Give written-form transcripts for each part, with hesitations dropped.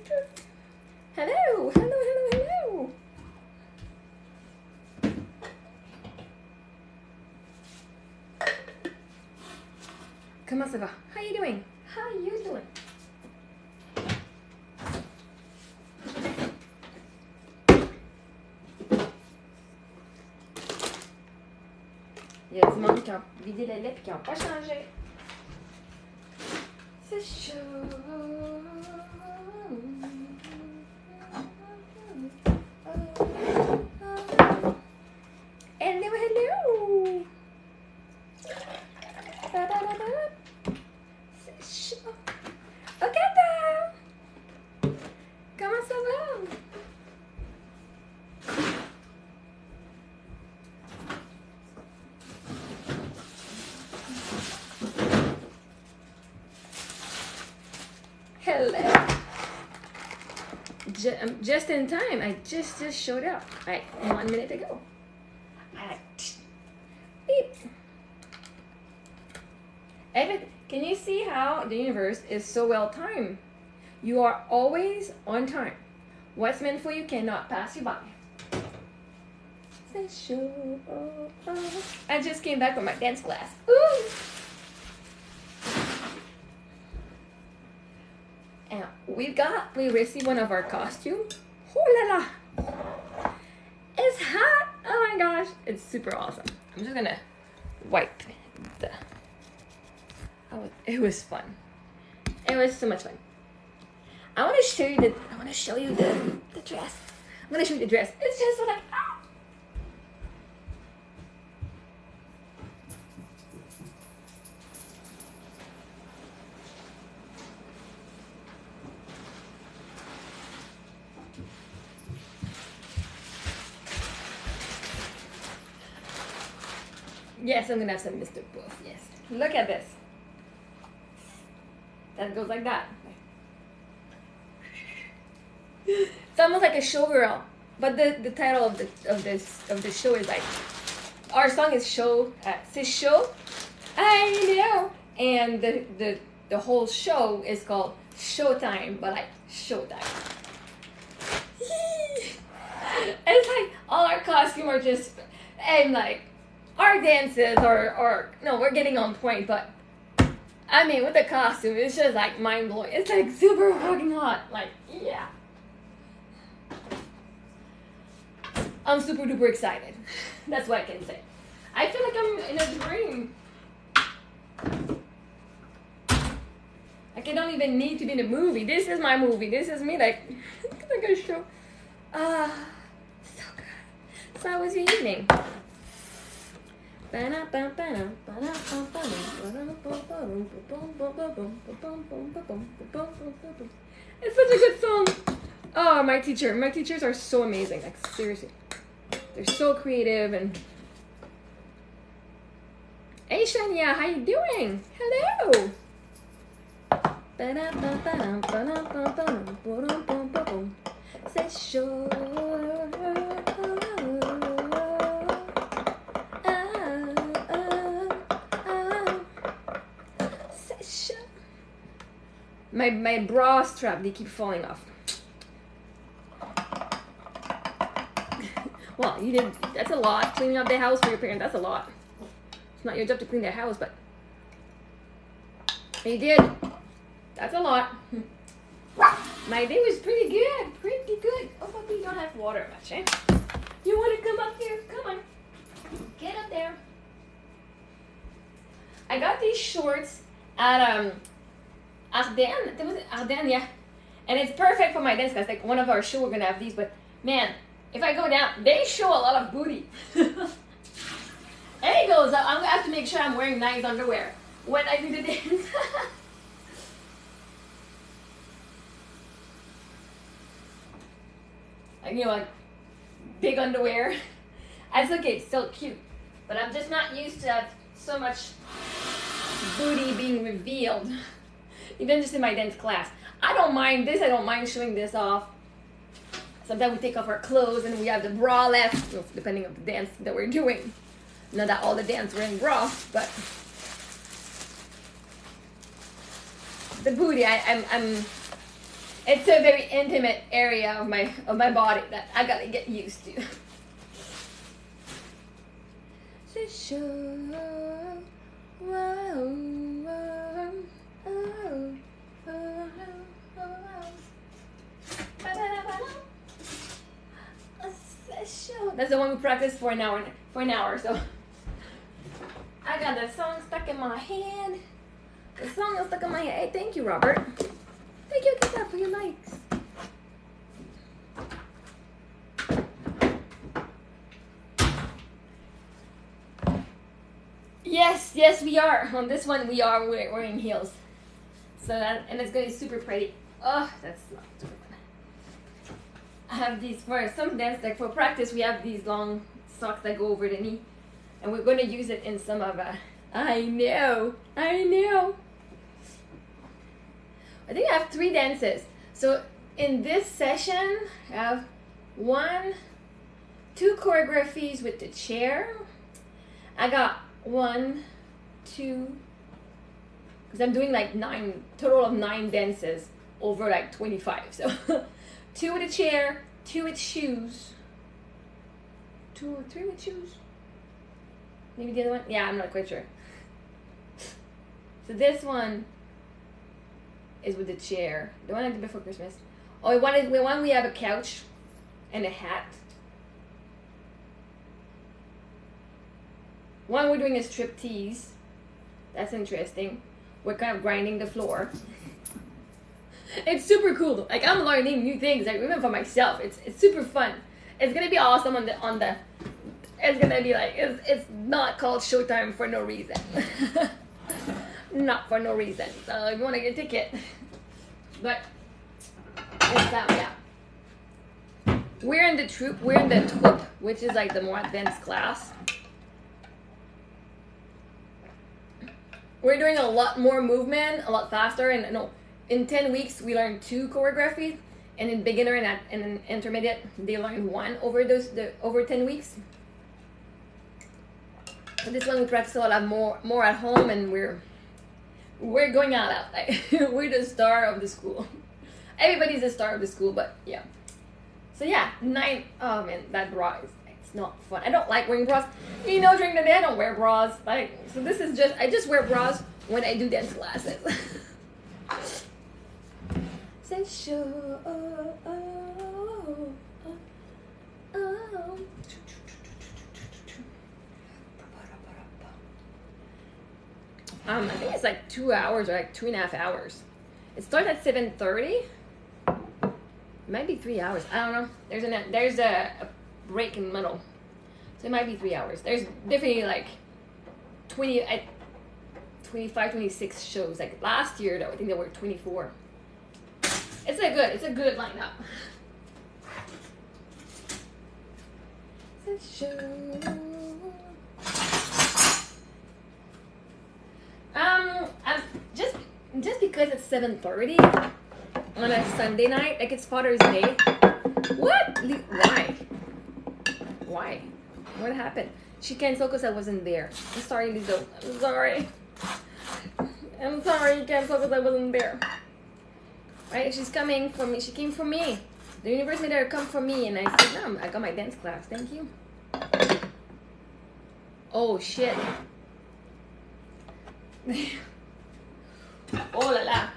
Hello, hello, hello, hello. Comment ça va? How you doing? How you doing? Il y a du monde qui ont vidé le lait et qui n'ont pas changé. C'est chaud. Hello, hello. C'est chaud. Ok, comment ça va? Hello. Just in time. I just showed up. Like 1 minute ago. Beep. Can you see how the universe is so well timed? You are always on time. What's meant for you cannot pass you by. I just came back from my dance class. Ooh. And we received one of our costumes. Oh la la! It's hot! Oh my gosh, it's super awesome. I'm just gonna wipe the. It was fun. It was so much fun. I want to show you the dress. I'm gonna show you the dress. It's just like ah. Yes, I'm gonna have some Mr. Puff. Yes. Look at this. That goes like that. It's almost like a showgirl, but the title of the show is like our song is show. C'est show. I know, and the whole show is called Showtime, but like Showtime. It's like all our costumes are just and like our dances are no, we're getting on point, but. I mean, with the costume, it's just like mind blowing. It's like super fucking hot. Like, yeah. I'm super duper excited. That's what I can say. I feel like I'm in a dream. Like, I don't even need to be in a movie. This is my movie. This is me, like, like a show. So good. So how was your evening? It's such a good song. Oh, my teachers are so amazing. Like seriously, they're so creative and. Hey Shania, how you doing? Hello. Say sure. My bra strap, they keep falling off. Well, you did, that's a lot. Cleaning up the house for your parents, that's a lot. It's not your job to clean their house, but you did. That's a lot. My day was pretty good, Oh, but we don't have water much, eh? You want to come up here? Come on. Get up there. I got these shorts at, Ardennes, was it Ardennes, yeah. And it's perfect for my dance class. Like one of our shows, we're gonna have these. But man, if I go down, they show a lot of booty. There he goes. I'm gonna have to make sure I'm wearing nice underwear when I do the dance. Like, you know, like big underwear. That's okay. It's still cute, but I'm just not used to have so much booty being revealed. Even just in my dance class. I don't mind this. I don't mind showing this off. Sometimes we take off our clothes and we have the bra left, depending on the dance that we're doing. Not that all the dance we're in bra, but the booty, I'm It's a very intimate area of my body that I gotta get used to. That's the one we practiced for an hour. So I got the song stuck in my head. The song is stuck in my head. Hey, thank you, Robert. Thank you, Kika, for your likes. Yes, we are. On this one, we are wearing heels. So and it's gonna be super pretty. Oh, that's not super fun. I have these for some dance, like for practice, we have these long socks that go over the knee, and we're gonna use it in some of. I know. I think I have 3 dances. So in this session, I have 2 choreographies with the chair. I got 1, 2, because I'm doing like 9, total of 9 dances over like 25. So 2 with a chair, 2 with shoes, 2 or 3 with shoes. Maybe the other one? Yeah, I'm not quite sure. So this one is with the chair. The one I did before Christmas. Oh, one we have a couch and a hat. One we're doing a striptease. That's interesting. We're kind of grinding the floor. It's super cool. Like I'm learning new things. Like even for myself, it's super fun. It's gonna be awesome on the. It's gonna be like it's not called Showtime for no reason. Not for no reason. So if you want to get a ticket, but it's that yeah. We're in the troupe, which is like the more advanced class. We're doing a lot more movement, a lot faster, and no, in 10 weeks we learn 2 choreographies, and in beginner and in intermediate they learn 1 over 10 weeks. So this one we practice a lot more at home, and we're going all out. Like we're the star of the school. Everybody's the star of the school, but yeah. So yeah, 9. Oh man, that bra it's not fun. I don't like wearing bras. You know, during the day I don't wear bras. Like so, this is I just wear bras when I do dance classes. Say sure. I think it's like 2 hours or like 2.5 hours. It starts at 7:30. It might be 3 hours. I don't know. There's a break in the middle, so it might be 3 hours. There's definitely like 25, 26 shows. Like last year, though, I think there were 24. It's a good lineup. Just because it's 7:30 on a Sunday night, like it's Father's Day. What? Why? What happened? She canceled because I wasn't there. I'm sorry, Lizzo. I'm sorry. You canceled because I wasn't there. Right? She's coming for me. She came for me. The universe made her come for me, and I said, no, I got my dance class. Thank you. Oh shit. Oh la la.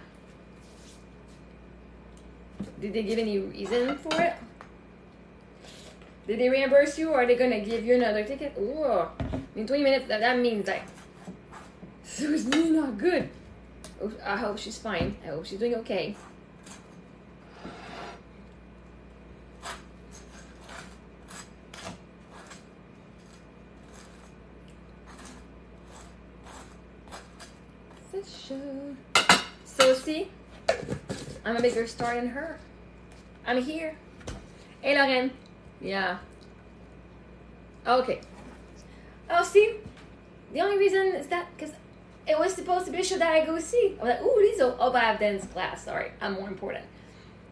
Did they give any reason for it? Did they reimburse you, or are they gonna give you another ticket? Ooh. In 20 minutes, that means like it was really not good. I hope she's fine. I hope she's doing okay. So see, I'm a bigger star than her. I'm here. Hey, Lauren. Yeah. Okay. Oh, see, the only reason is that because it was supposed to be a show that I go see. I was like, ooh, Lizzo. Oh, but I have dance class. Sorry, I'm more important.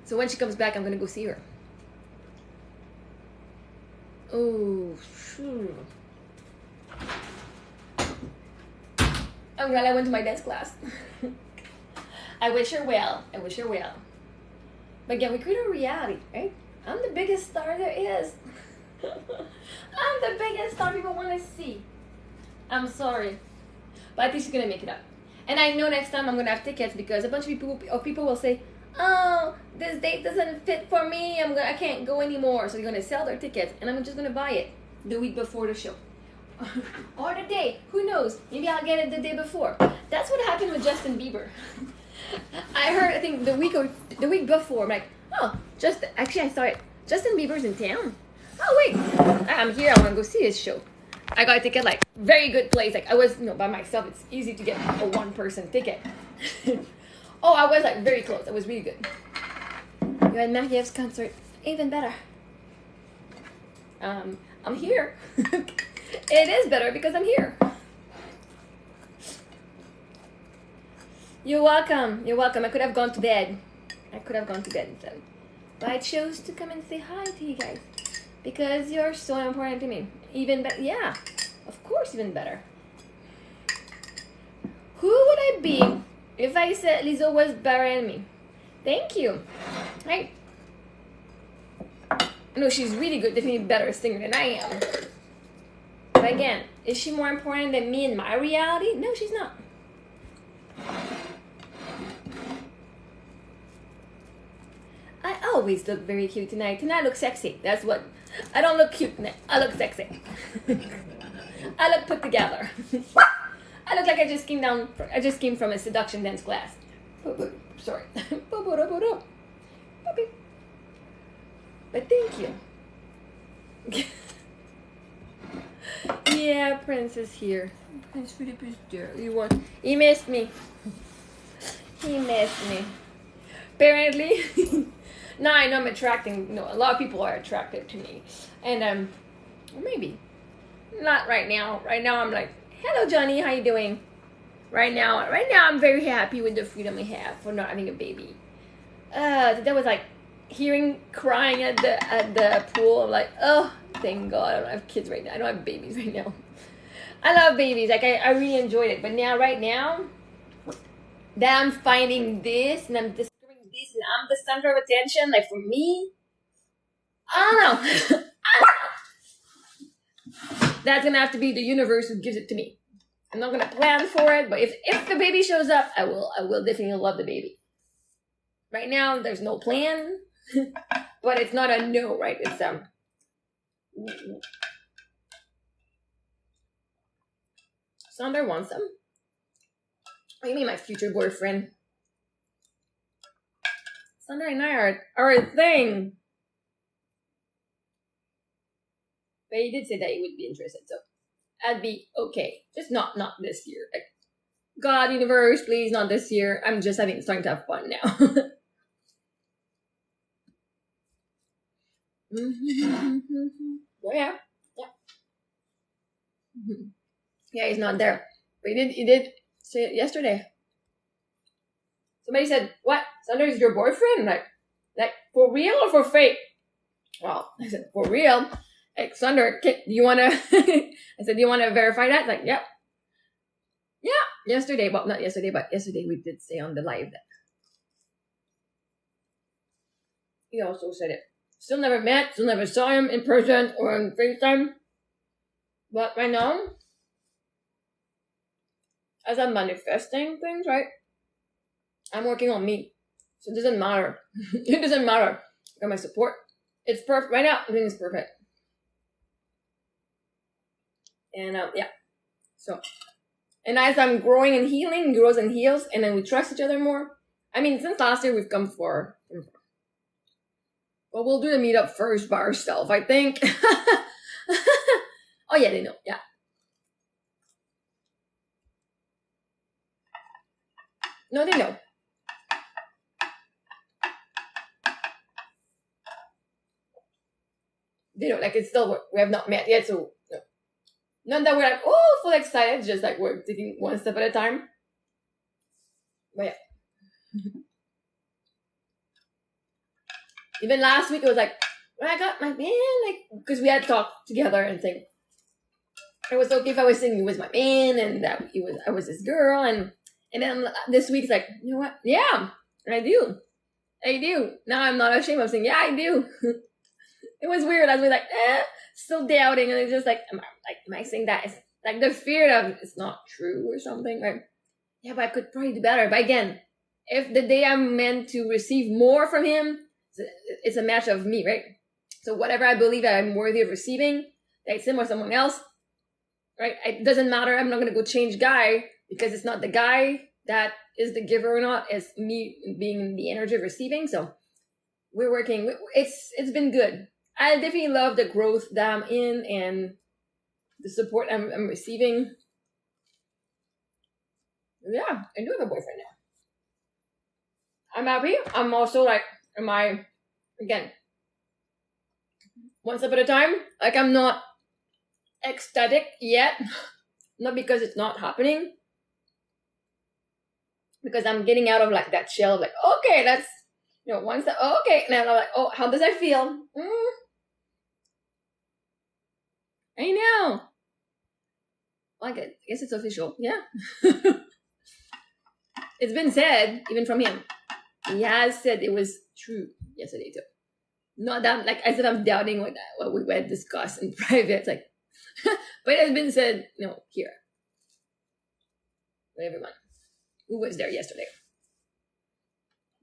So when she comes back, I'm gonna go see her. Oh, sure. I'm glad I went to my dance class. I wish her well. But again, we create our reality, right? I'm the biggest star there is. I'm the biggest star people want to see. I'm sorry. But I think she's going to make it up. And I know next time I'm going to have tickets because a bunch of people will say, oh, this date doesn't fit for me. I can't go anymore. So you're going to sell their tickets and I'm just going to buy it the week before the show. Or the day. Who knows? Maybe I'll get it the day before. That's what happened with Justin Bieber. I heard, I think the week before, I'm like, oh, actually I saw it. Justin Bieber's in town. Oh wait, I'm here. I want to go see his show. I got a ticket, like very good place. Like I was, by myself. It's easy to get a one-person ticket. Oh, I was like very close. It was really good. You had Marie-Ève's concert, even better. I'm here. It is better because I'm here. You're welcome. You're welcome. I could have gone to bed. Instead. But I chose to come and say hi to you guys. Because you're so important to me. Even better. Yeah. Of course, even better. Who would I be if I said Lizzo was better than me? Thank you. Right? No, she's really good. Definitely a better singer than I am. But again, is she more important than me in my reality? No, she's not. I always look very cute tonight. Tonight I look sexy. That's what. I don't look cute tonight. I look sexy. I look put together. I look like I just came from a seduction dance class. Sorry. But thank you. Yeah, Prince is here. Prince Philip is there. He missed me. He missed me. Apparently. Now I know I'm attracting, a lot of people are attracted to me. And, maybe. Not right now. Right now I'm like, hello Johnny, how you doing? Right now I'm very happy with the freedom I have for not having a baby. That was like hearing crying at the pool. I'm like, oh, thank God I don't have kids right now. I don't have babies right now. I love babies. Like I really enjoyed it. But right now, that I'm finding this and I'm discovering this and I'm the center of attention. Like for me, I don't know. That's gonna have to be the universe who gives it to me. I'm not gonna plan for it, but if the baby shows up, I will definitely love the baby. Right now, there's no plan, but it's not a no, right? It's Sander wants them. What do you mean, my future boyfriend? Sander and I are a thing. But he did say that he would be interested, so I'd be okay. Just not this year. Like, God, universe, please, not this year. I'm just starting to have fun now. Oh, yeah. Yeah, he's not there. But he did say it yesterday. Somebody said, what? Sander is your boyfriend? Like for real or for fake? Well, I said, for real. Like, Sander, do you want to... I said, do you want to verify that? Like, yep. Yeah, yesterday. Well, not yesterday, but yesterday we did say on the live that. He also said it. Still never met, still never saw him in person or on FaceTime. But right now, as I'm manifesting things, right? I'm working on me. So it doesn't matter. It doesn't matter. I got my support. It's perfect. Right now, everything is perfect. And yeah. So, and as I'm growing and healing, grows and heals, and then we trust each other more. I mean, since last year, we've come far. But we'll do the meetup first by ourselves, I think. Oh, yeah, they know. Yeah. No, they know. They know, like, it's still, we have not met yet, so, no. Not that we're like, oh, full excited, just like we're taking one step at a time. But yeah. Even last week, it was like, when I got my man, like, because we had talked together and think it was okay if I was saying he was my man and that I was his girl, and then this week it's like, you know what? Yeah, I do. I do. Now I'm not ashamed of saying, yeah, I do. It was weird. I was like, still doubting. And it's just like, am I saying that? It's like the fear of it's not true or something. Right? Yeah, but I could probably do better. But again, if the day I'm meant to receive more from him, it's a match of me, right? So whatever I believe that I'm worthy of receiving, that's him or someone else, right? It doesn't matter. I'm not going to go change guy because it's not the guy that is the giver or not. It's me being the energy of receiving. So we're working. It's been good. I definitely love the growth that I'm in and the support I'm receiving. Yeah, I do have a boyfriend now. I'm happy. I'm also like, again, one step at a time. Like I'm not ecstatic yet. Not because it's not happening. Because I'm getting out of like that shell of like, okay, that's, one step, okay. And then I'm like, oh, how does that feel? I know. Well, I guess it's official. Yeah. It's been said, even from him. He has said it was true yesterday too. Not that, like I said, I'm doubting what we had discussed in private. It's like, but it has been said, here. With everyone who was there yesterday.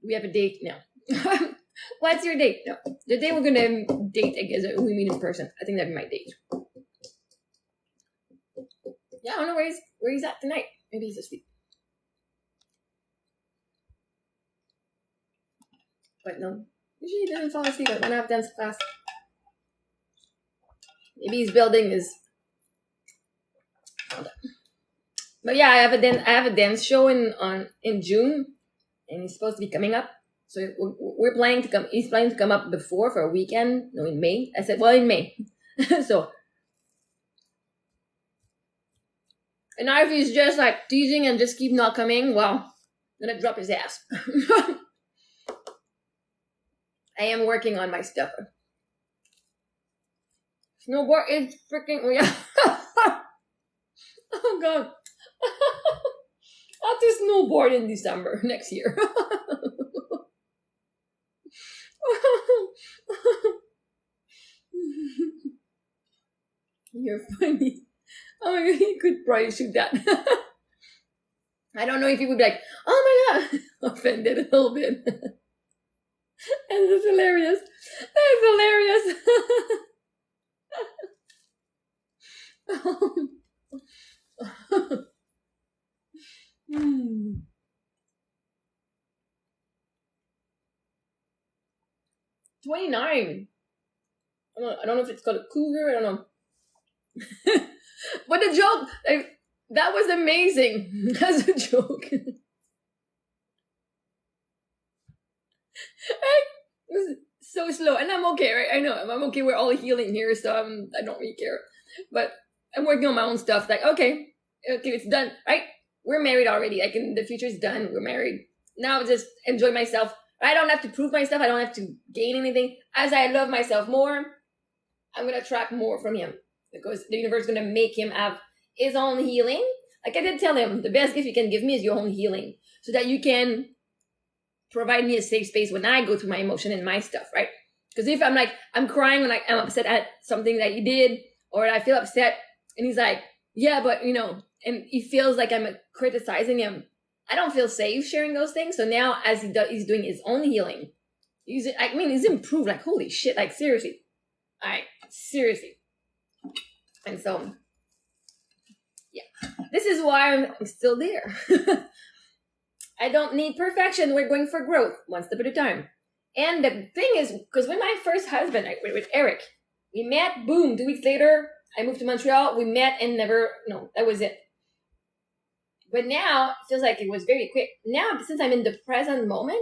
We have a date now. What's your date? No, the day we're gonna date, I guess, we meet in person. I think that'd be my date. Yeah, I don't know where he's at tonight. Maybe he's asleep. But no, usually he doesn't fall asleep when I have dance class. Maybe he's building his. But yeah, I have a dance show in June, and he's supposed to be coming up. So we're planning to come. He's planning to come up before for a weekend. No, in May. I said, well, in May. So, and now if he's just like teasing and just keep not coming, well, I'm gonna drop his ass. I am working on my stuff. Snowboard is freaking. Oh god. I'll do snowboard in December next year. You're funny. Oh my god, you could probably shoot that. I don't know if you would be like, oh my god, offended a little bit. And it's hilarious. That's hilarious. 29. I don't know if it's called a cougar. I don't know. But the joke, that was amazing. That's a joke. It was so slow, and I'm okay, right? I know I'm okay. We're all healing here, so I don't really care. But I'm working on my own stuff. Like, okay, it's done, right? We're married already. Like, the future's done. We're married now. Just enjoy myself. I don't have to prove myself. I don't have to gain anything. As I love myself more, I'm gonna attract more from him because the universe is gonna make him have his own healing. Like I did tell him, the best gift you can give me is your own healing, so that you can provide me a safe space when I go through my emotion and my stuff, right? Because if I'm crying when I'm upset at something that you did, or I feel upset, and he's like, yeah, but and he feels like I'm criticizing him, I don't feel safe sharing those things. So now, as he's doing his own healing, he's improved. Like, holy shit! Like, seriously, seriously. And so, yeah, this is why I'm still there. I don't need perfection. We're going for growth, one step at a time. And the thing is, because with my first husband, with Eric, we met. Boom, 2 weeks later, I moved to Montreal. We met and that was it. But now, it feels like it was very quick. Now, since I'm in the present moment,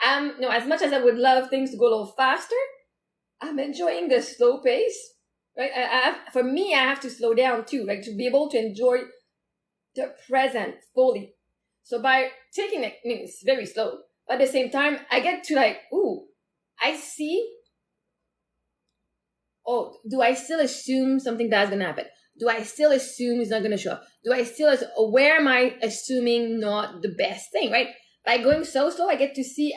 as much as I would love things to go a little faster, I'm enjoying the slow pace, right? For me, I have to slow down too, like to be able to enjoy the present fully. So by taking it, it's very slow. But at the same time, I get to I see, do I still assume something bad's going to happen? Do I still assume he's not going to show up? Do I still, where am I assuming not the best thing, right? By going so slow, I get to see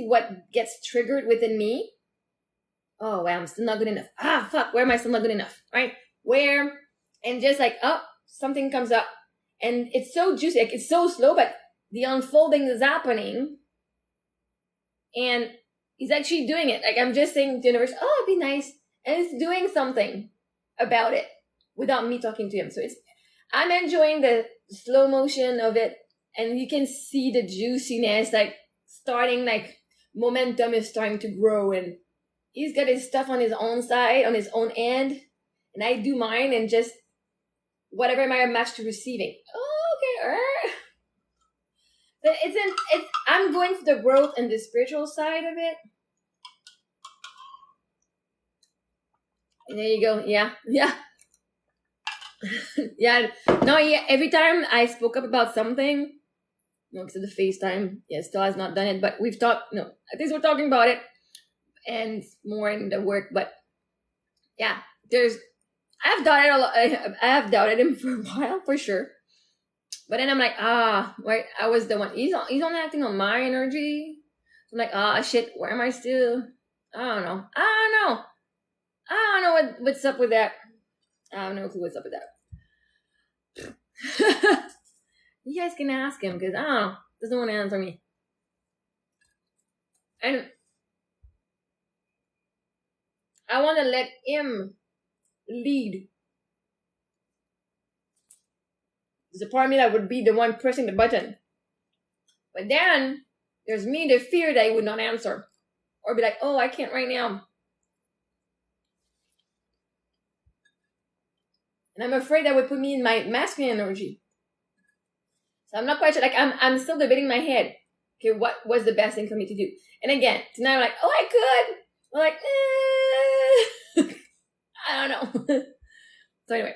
what gets triggered within me. Oh, wow, I'm still not good enough. Ah, fuck, where am I still not good enough? Right? Where? And just like, oh, something comes up. And it's so juicy. Like, it's so slow, but the unfolding is happening. And he's actually doing it. Like, I'm just saying to the universe, oh, it'd be nice. And it's doing something about it without me talking to him. So I'm enjoying the slow motion of it. And you can see the juiciness, like, starting, like, momentum is starting to grow. And he's got his stuff on his own side, on his own end. And I do mine, and just whatever am I matched to receiving. Oh, okay. But I'm going for the growth and the spiritual side of it. And there you go. Yeah. Yeah. No, yeah. Every time I spoke up about something, because of the FaceTime, yeah, still has not done it, but we've talked, at least we're talking about it, and more in the work. But yeah, I've doubted a lot. I have doubted him for a while, for sure. But then I'm like, right, I was the one. He's only acting on my energy. I'm like, shit, where am I still? I don't know what's up with that. I don't know what's up with that. You guys can ask him, because I don't know. Doesn't want to answer me. And I want to let him lead. There's a part of me that would be the one pressing the button. But then there's me, the fear that he would not answer. Or be like, oh, I can't right now. And I'm afraid that would put me in my masculine energy. So I'm not quite sure. Like, I'm still debating in my head. Okay, what was the best thing for me to do? And again, tonight I'm like, oh, I could. I'm like, I don't know. So anyway.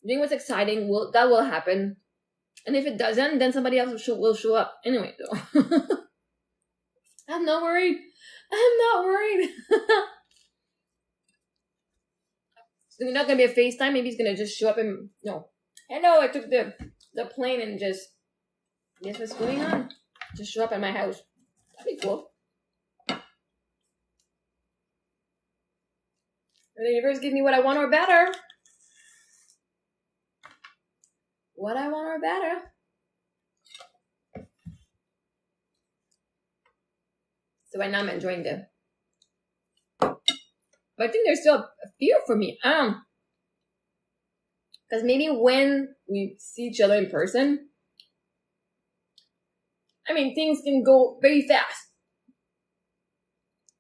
Doing what's exciting, that will happen. And if it doesn't, then somebody else will show up. Anyway, though. I'm not worried. So there's not going to be a FaceTime. Maybe he's going to just show up and, hello, I took the plane and just, guess what's going on? Just show up at my house. That'd be cool. The universe give me what I want or better. What I want or better. So right now I'm enjoying the. But I think there's still a fear for me. Because maybe when we see each other in person, things can go very fast.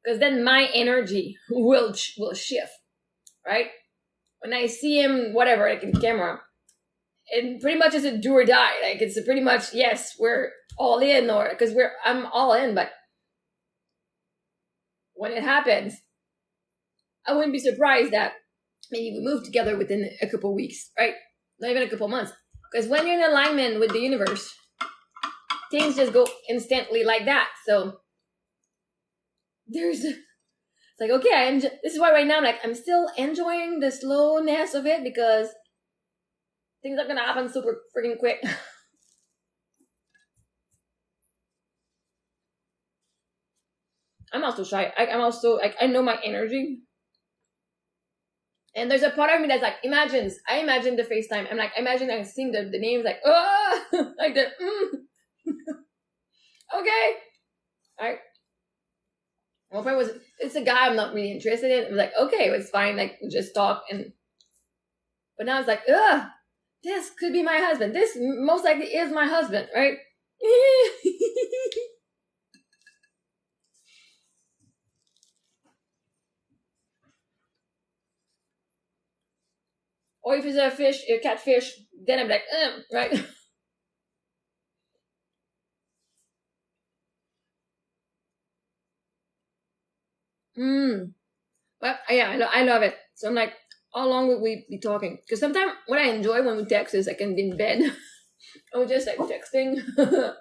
Because then my energy will shift, right? When I see him, whatever, like in camera, it pretty much is a do or die. Like, it's a pretty much, yes, we're all in, or because I'm all in, but when it happens, I wouldn't be surprised that maybe we move together within a couple weeks, right? Not even a couple months. Because when you're in alignment with the universe, things just go instantly like that. So it's like, okay, this is why right now I'm still enjoying the slowness of it, because things are going to happen super freaking quick. I'm also shy. I'm also, I know my energy. And there's a part of me that's like, I imagine the FaceTime. I'm like, imagine I sing the names, like, like the, okay. All right. Well, if it's a guy I'm not really interested in, I'm like, okay, it's fine. Like, we'll just talk. But now it's like, this could be my husband. This most likely is my husband, right? Or if it's a catfish, then I'm like, right? But yeah, I love it. So I'm like, how long would we be talking? Because sometimes what I enjoy when we text is I can be in bed. And we're just like texting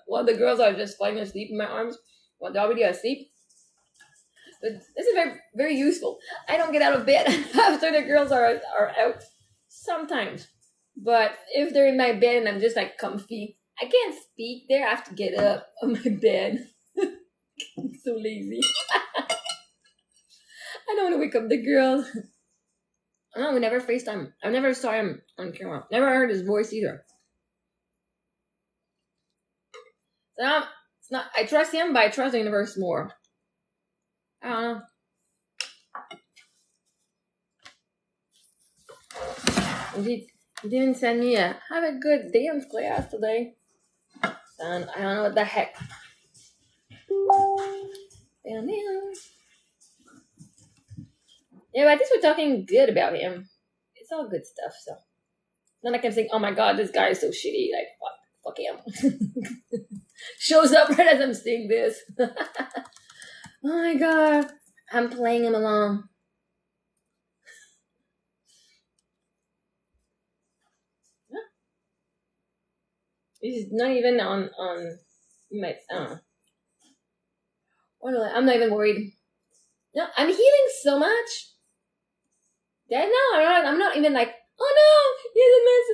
while the girls are just falling asleep in my arms while they're already asleep. But this is very, very useful. I don't get out of bed after the girls are out sometimes. But if they're in my bed and I'm just like comfy, I can't speak there. I have to get up on my bed. I'm so lazy. I don't want to wake up the girls. No, we never FaceTime. I never saw him on camera. Never heard his voice either. So it's not. I trust him, but I trust the universe more. I don't know. He didn't send me a have a good dance class today. And I don't know what the heck. Yeah, but at least we're talking good about him. It's all good stuff. So then I can think, oh my god, this guy is so shitty. Like fuck him. Shows up right as I'm saying this. Oh my god, I'm playing him along. He's not even on my. I'm not even worried. No, I'm healing so much. That no, I'm not even like, oh no, he's a mess.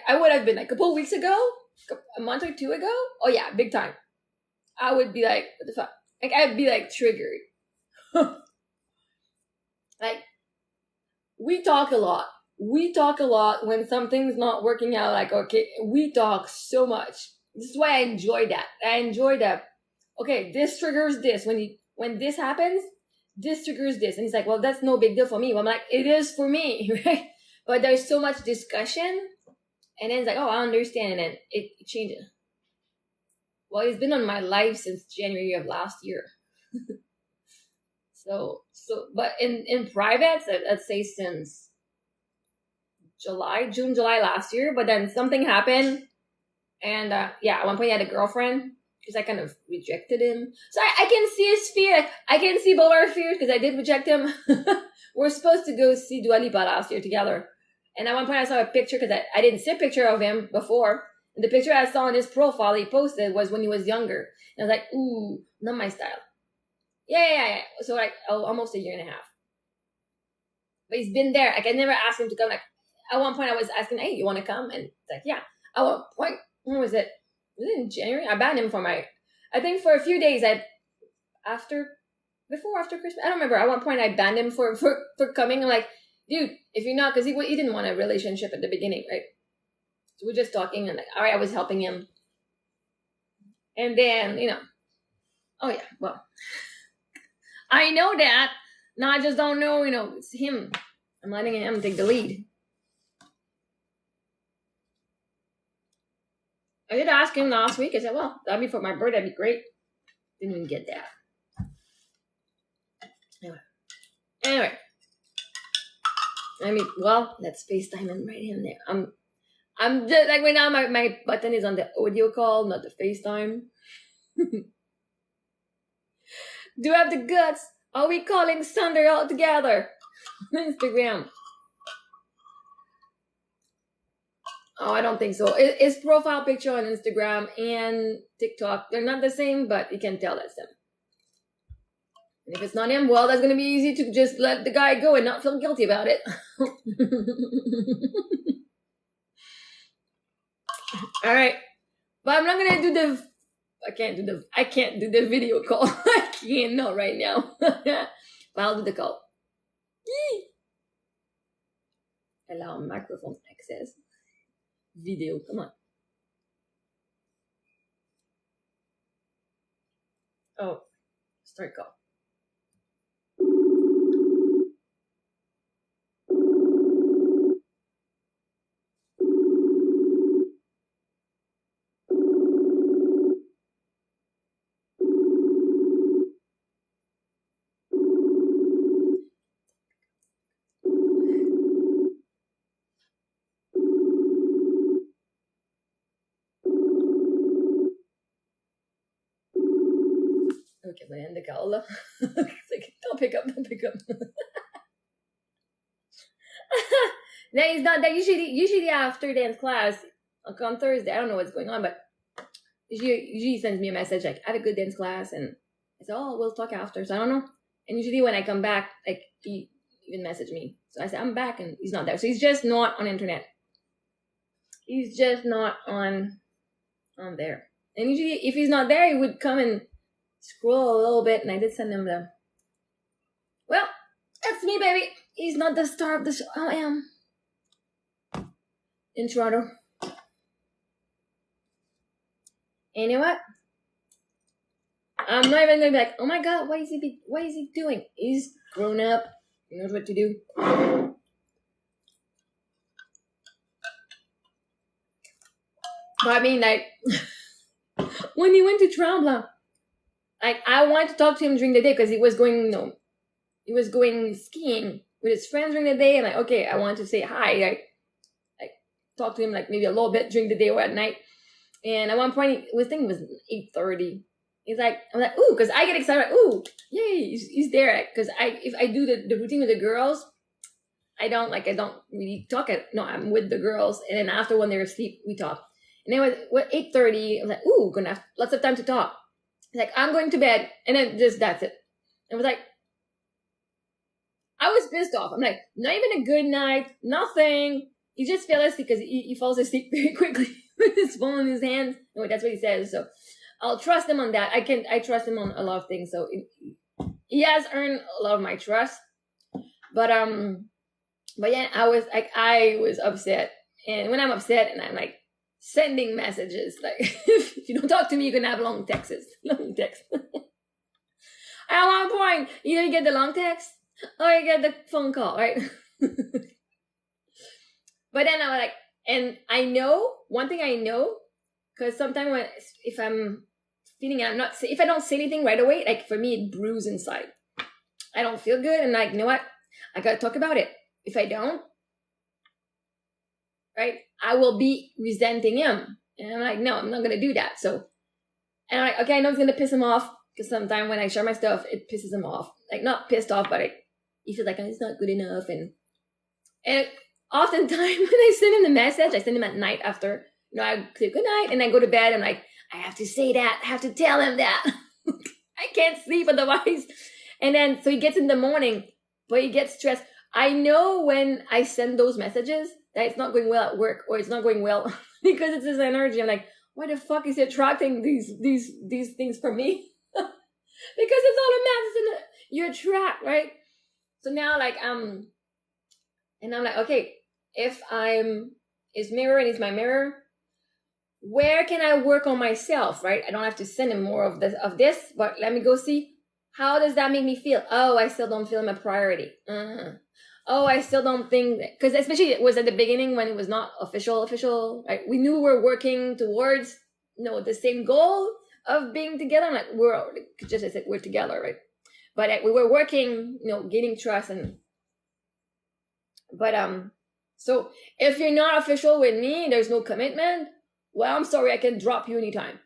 I would have been like a couple weeks ago, a month or two ago. Oh yeah, big time. I would be like, what the fuck? Like I'd be like triggered. Like we talk a lot. We talk a lot when something's not working out. Like okay, we talk so much. This is why I enjoy that. I enjoy that. Okay, this triggers this when this happens. This triggers this. And he's like, well, that's no big deal for me. Well, I'm like, it is for me, right? But there's so much discussion. And then it's like, oh, I understand. And then it changes. Well, he's been on my life since January of last year. But in private, let's say since June, July last year. But then something happened. And at one point he had a girlfriend. Because I kind of rejected him. So I can see his fear. I can see both our fears because I did reject him. We're supposed to go see Dua Lipa last year together. And at one point I saw a picture because I didn't see a picture of him before. And the picture I saw on his profile he posted was when he was younger. And I was like, ooh, not my style. Yeah. So like almost a year and a half. But he's been there. Like I never asked him to come. Like at one point I was asking, hey, you want to come? And it's like, yeah. At one point, when was it? Was it in January? I banned him I think for a few days after Christmas. I don't remember. At one point I banned him for coming. I'm like, dude, if you're not, because he didn't want a relationship at the beginning, right? So we're just talking and like, all right, I was helping him. And then, oh yeah, well, I know that. Now I just don't know, it's him. I'm letting him take the lead. I did ask him last week. I said, well, that'd be for my birthday. That'd be great. Didn't even get that. Anyway. Let's FaceTime and write him there. I'm just like right now my button is on the audio call, not the FaceTime. Do I have the guts? Are we calling Sunday all together? On Instagram. Oh, I don't think so. His profile picture on Instagram and TikTok, they're not the same, but you can tell that's him. And if it's not him, well, that's going to be easy to just let the guy go and not feel guilty about it. All right. But I'm not going to do I can't do the video call. I can't, not right now. But I'll do the call. Yee! Allow microphone access. Video, come on. Oh, start call. Okay, but end the call. It's like, don't pick up. No, he's not that. Usually after dance class, like on Thursday, I don't know what's going on, but usually he sends me a message like, I had a good dance class, and I said, oh, we'll talk after. So I don't know. And usually when I come back, like he even messaged me. So I said, I'm back, and he's not there. So he's just not on internet. He's just not on I'm there. And usually, if he's not there, he would come and scroll a little bit. And I did send him the, well, that's me, baby. He's not the star of the show. I am. In Toronto. And you know what? I'm not even gonna be like, oh my god, what is he doing? He's grown up. He knows what to do. But I mean, like, when he went to Tremblant, like, I wanted to talk to him during the day because he was going, he was going skiing with his friends during the day. And like, okay, I wanted to say hi, like talk to him like maybe a little bit during the day or at night. And at one point, I was thinking it was 8:30. He's like, I'm like, ooh, because I get excited, like, ooh, yay, he's there. Because if I do the routine with the girls, I don't really talk. I'm with the girls, and then after when they're asleep, we talk. And then at 8:30, I was like, ooh, gonna have lots of time to talk. He's like, I'm going to bed, and then just that's it. I was like, I was pissed off. I'm like, not even a good night, nothing. He just fell asleep because he falls asleep very quickly with his phone in his hands. No, that's what he says. So I'll trust him on that. I trust him on a lot of things. So he has earned a lot of my trust. But yeah, I was upset. And when I'm upset and I'm like sending messages, like if you don't talk to me, you're gonna have long texts. Long text. At one point, either you get the long text or you get the phone call, right? But then I was like, and I know one thing I know, because sometimes if I'm feeling if I don't say anything right away, like for me it brews inside. I don't feel good, and like, you know what? I gotta talk about it. If I don't, right, I will be resenting him, and I'm like, no, I'm not gonna do that. So, and I'm like, okay, I know it's gonna piss him off because sometimes when I share my stuff, it pisses him off. Like not pissed off, but he feels like it's not good enough, and oftentimes when I send him the message, I send him at night after, I say good night and I go to bed. I'm like, I have to say that. I have to tell him that. I can't sleep otherwise. And then, so he gets in the morning, but he gets stressed. I know when I send those messages that it's not going well at work or it's not going well because it's his energy. I'm like, why the fuck is he attracting these things from me? Because it's all a mess. You attract, right? So now, like, and I'm like, okay, if I'm his mirror and he's my mirror, where can I work on myself, right? I don't have to send him more of this, but let me go see, how does that make me feel? Oh, I still don't feel him a priority. Oh, I still don't think, because especially it was at the beginning when it was not official, right? We knew we're working towards, the same goal of being together. I'm like, we're together, right? But we were working, gaining trust But so if you're not official with me, there's no commitment. Well, I'm sorry, I can drop you anytime.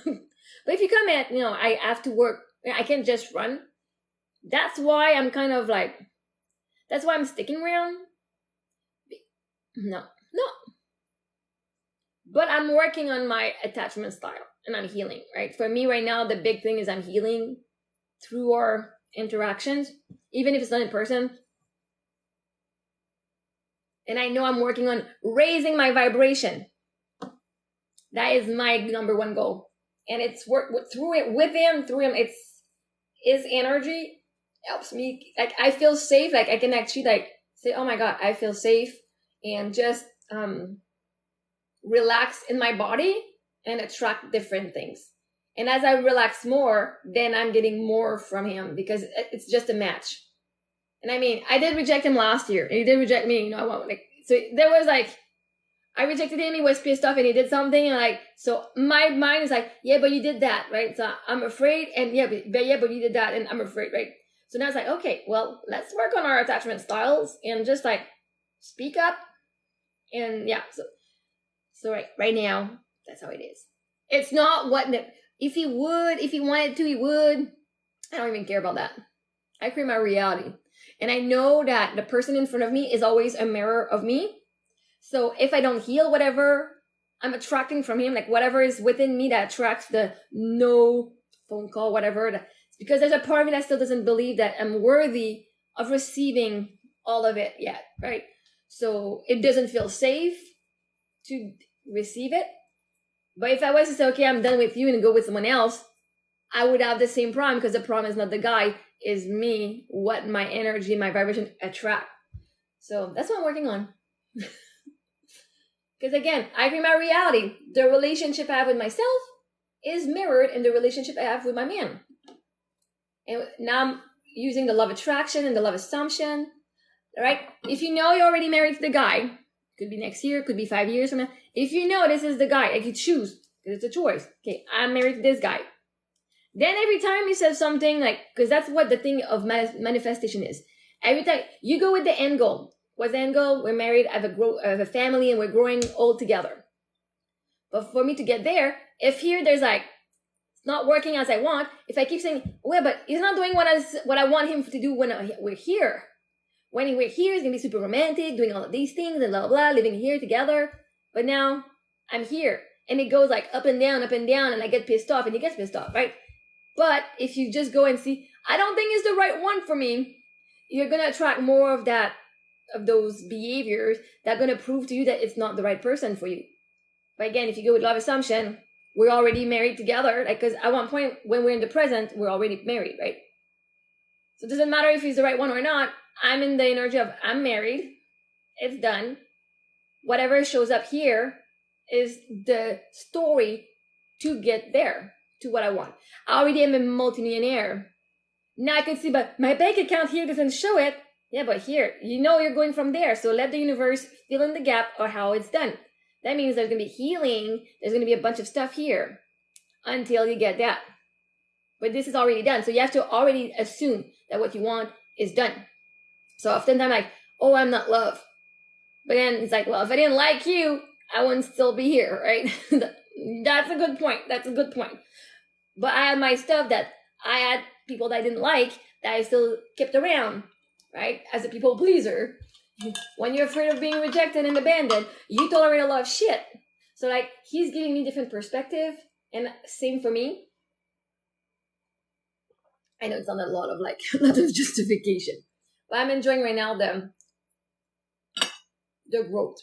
But if you commit, I have to work. I can't just run. That's why I'm kind of like. That's why I'm sticking around. No. But I'm working on my attachment style and I'm healing, right? For me right now, the big thing is I'm healing through our interactions, even if it's not in person. And I know I'm working on raising my vibration. That is my number one goal. And it's through him, it's his energy helps me. Like, I feel safe. Like, I can actually, like, say, oh my God, I feel safe. And just relax in my body and attract different things. And as I relax more, then I'm getting more from him because it's just a match. And I mean, I did reject him last year. And he did reject me. So there was like, I rejected him, he was pissed off and he did something, and so my mind is like, yeah, but you did that, right? So I'm afraid, and but you did that, and I'm afraid, right? So now it's like, okay, well, let's work on our attachment styles and just like speak up, and yeah, so right now, that's how it is. It's not if he wanted to, he would. I don't even care about that. I create my reality. And I know that the person in front of me is always a mirror of me. So if I don't heal whatever I'm attracting from him, like whatever is within me that attracts the no phone call, whatever, it's because there's a part of me that still doesn't believe that I'm worthy of receiving all of it yet, right? So it doesn't feel safe to receive it. But if I was to say, okay, I'm done with you and go with someone else, I would have the same problem, because the problem is not the guy, is me, what my energy, my vibration attract. So that's what I'm working on. Because again, I create my reality. The relationship I have with myself is mirrored in the relationship I have with my man. And now I'm using the law of attraction and the law of assumption. All right? If you know you're already married to the guy, could be next year, could be 5 years from now. If you know this is the guy, like you choose, because it's a choice. Okay, I'm married to this guy. Then every time you say something like, because that's what the thing of manifestation is. Every time you go with the end goal. What's the end goal? We're married, I have a family, and we're growing old together. But for me to get there, if here there's like, it's not working as I want, if I keep saying, well, but he's not doing what I want him to do when we're here. When we're here, he's going to be super romantic, doing all of these things and blah, blah, blah, living here together. But now I'm here. And it goes like up and down, and I get pissed off, and he gets pissed off, right? But if you just go and see, I don't think it's the right one for me, you're going to attract more of that, of those behaviors that are going to prove to you that it's not the right person for you. But again, if you go with love assumption, we're already married together. Like, because at one point when we're in the present, we're already married, right? So it doesn't matter if he's the right one or not. I'm in the energy of I'm married. It's done. Whatever shows up here is the story to get there, to what I want. I already am a multimillionaire. Now I can see, but my bank account here doesn't show it. Yeah, but here, you know you're going from there. So let the universe fill in the gap or how it's done. That means there's going to be healing. There's going to be a bunch of stuff here until you get that. But this is already done. So you have to already assume that what you want is done. So often I'm like, oh, I'm not loved. But then it's like, well, if I didn't like you, I wouldn't still be here, right? That's a good point. That's a good point. But I had my stuff that I had people that I didn't like that I still kept around, right? As a people pleaser. When you're afraid of being rejected and abandoned, you tolerate a lot of shit. So like, he's giving me different perspective, and same for me. I know it's not a lot of like, a lot of justification. But I'm enjoying right now the growth,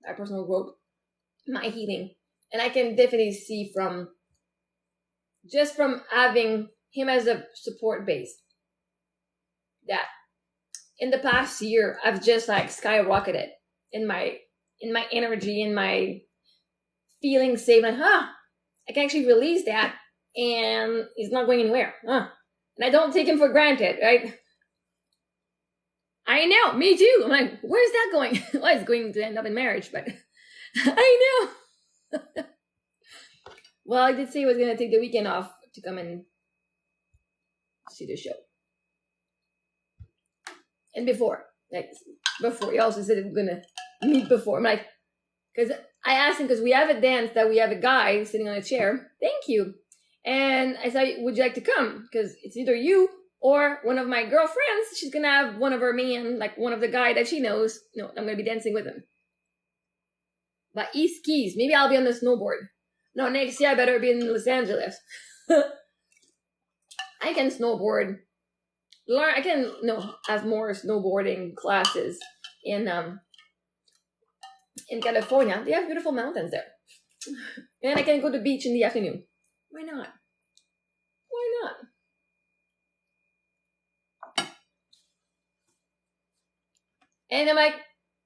my personal growth, my healing. And I can definitely see from having him as a support base that in the past year, I've just like skyrocketed in my energy, in my feeling safe, and I can actually release that, and it's not going anywhere. And I don't take him for granted, right? I know, me too. I'm like, where's that going? Well, it's going to end up in marriage, but I know. Well, I did say I was going to take the weekend off to come and see the show. And before, he also said we're going to meet before. I'm like, because I asked him, because we have a dance that we have a guy sitting on a chair. Thank you. And I said, would you like to come? Because it's either you or one of my girlfriends. She's going to have one of her men, like one of the guy that she knows. No, I'm going to be dancing with him. But East Keys, maybe I'll be on the snowboard. No, next year I better be in Los Angeles. I can snowboard. I can have more snowboarding classes in California. They have beautiful mountains there. And I can go to the beach in the afternoon. Why not? Why not? And I'm like,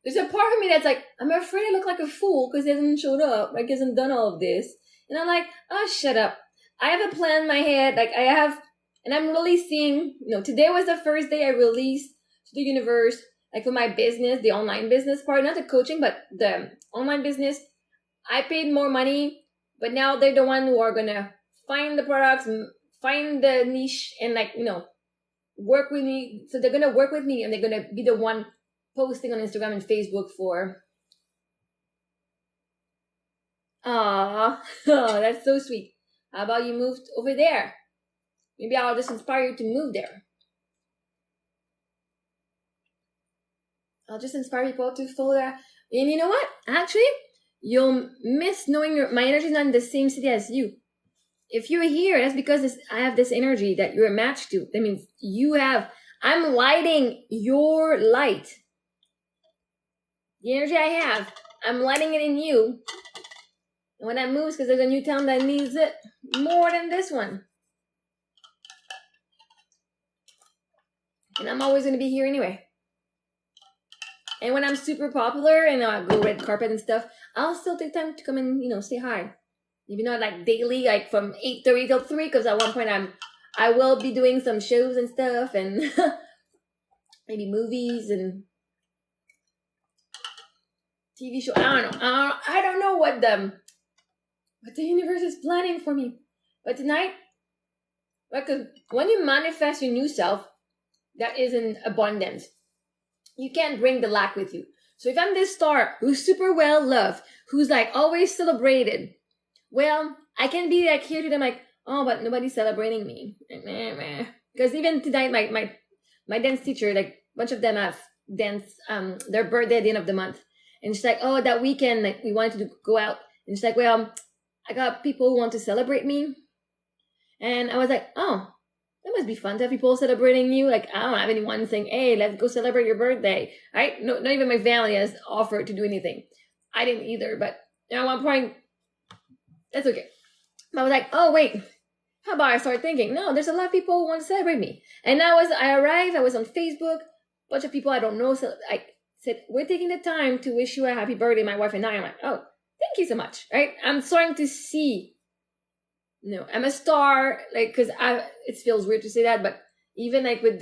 there's a part of me that's like, I'm afraid I look like a fool because he hasn't showed up, like he hasn't done all of this. And I'm like, oh, shut up. I have a plan in my head, and I'm releasing, today was the first day I released to the universe, like for my business, the online business part, not the coaching, but the online business. I paid more money, but now they're the one who are going to find the products, find the niche, and work with me. So they're going to work with me, and they're going to be the one posting on Instagram and Facebook for. Aww, oh, that's so sweet. How about you moved over there? Maybe I'll just inspire you to move there. I'll just inspire people to follow that. And you know what? Actually, you'll miss knowing my energy is not in the same city as you. If you're here, that's because I have this energy that you're a match to. That means I'm lighting your light. The energy I have, I'm lighting it in you. And when I move, because there's a new town that needs it more than this one. And I'm always going to be here anyway. And when I'm super popular and I go red carpet and stuff, I'll still take time to come and, say hi. Maybe not like daily, like from 8:30 till 3, because at one point I will be doing some shows and stuff and maybe movies and TV show. I don't know what the universe is planning for me. But tonight, because when you manifest your new self, that is in abundance. You can't bring the lack with you. So if I'm this star who's super well loved, who's like always celebrated, well, I can be like here to them like, oh, but nobody's celebrating me. Because even tonight, my dance teacher, like a bunch of them have dance their birthday at the end of the month. And she's like, oh, that weekend, like we wanted to go out. And she's like, well, I got people who want to celebrate me. And I was like, oh, that must be fun to have people celebrating you. Like, I don't have anyone saying, hey, let's go celebrate your birthday. Right? No, not even my family has offered to do anything. I didn't either, but at one point, that's okay. I was like, oh, wait, how about I start thinking, no, there's a lot of people who want to celebrate me. And I arrived, I was on Facebook, a bunch of people I don't know. So I said, we're taking the time to wish you a happy birthday, my wife and I. I'm like, oh, thank you so much, right? I'm starting to see, I'm a star, like, because it feels weird to say that, but even like with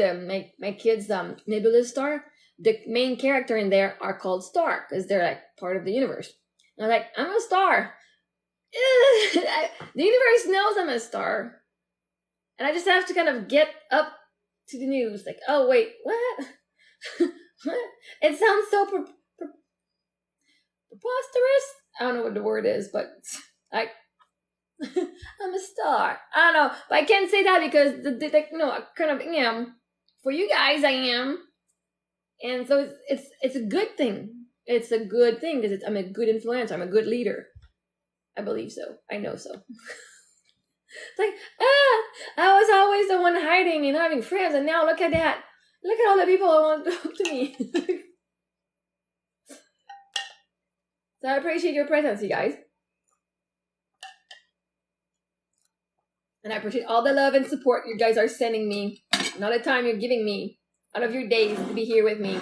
my kids' Nebulous Star, the main character in there are called Star, because they're like part of the universe. And I was like, I'm a star. The universe knows I'm a star. And I just have to kind of get up to the news, like, oh, wait, what? What? It sounds so preposterous. I don't know what the word is, but I'm a star. I don't know, but I can't say that because I kind of am. For you guys, I am, and so it's a good thing. It's a good thing because I'm a good influencer. I'm a good leader. I believe so. I know so. It's like I was always the one hiding and having friends, and now look at that. Look at all the people who want to talk to me. So I appreciate your presence, you guys. And I appreciate all the love and support you guys are sending me, and all the time you're giving me out of your days to be here with me.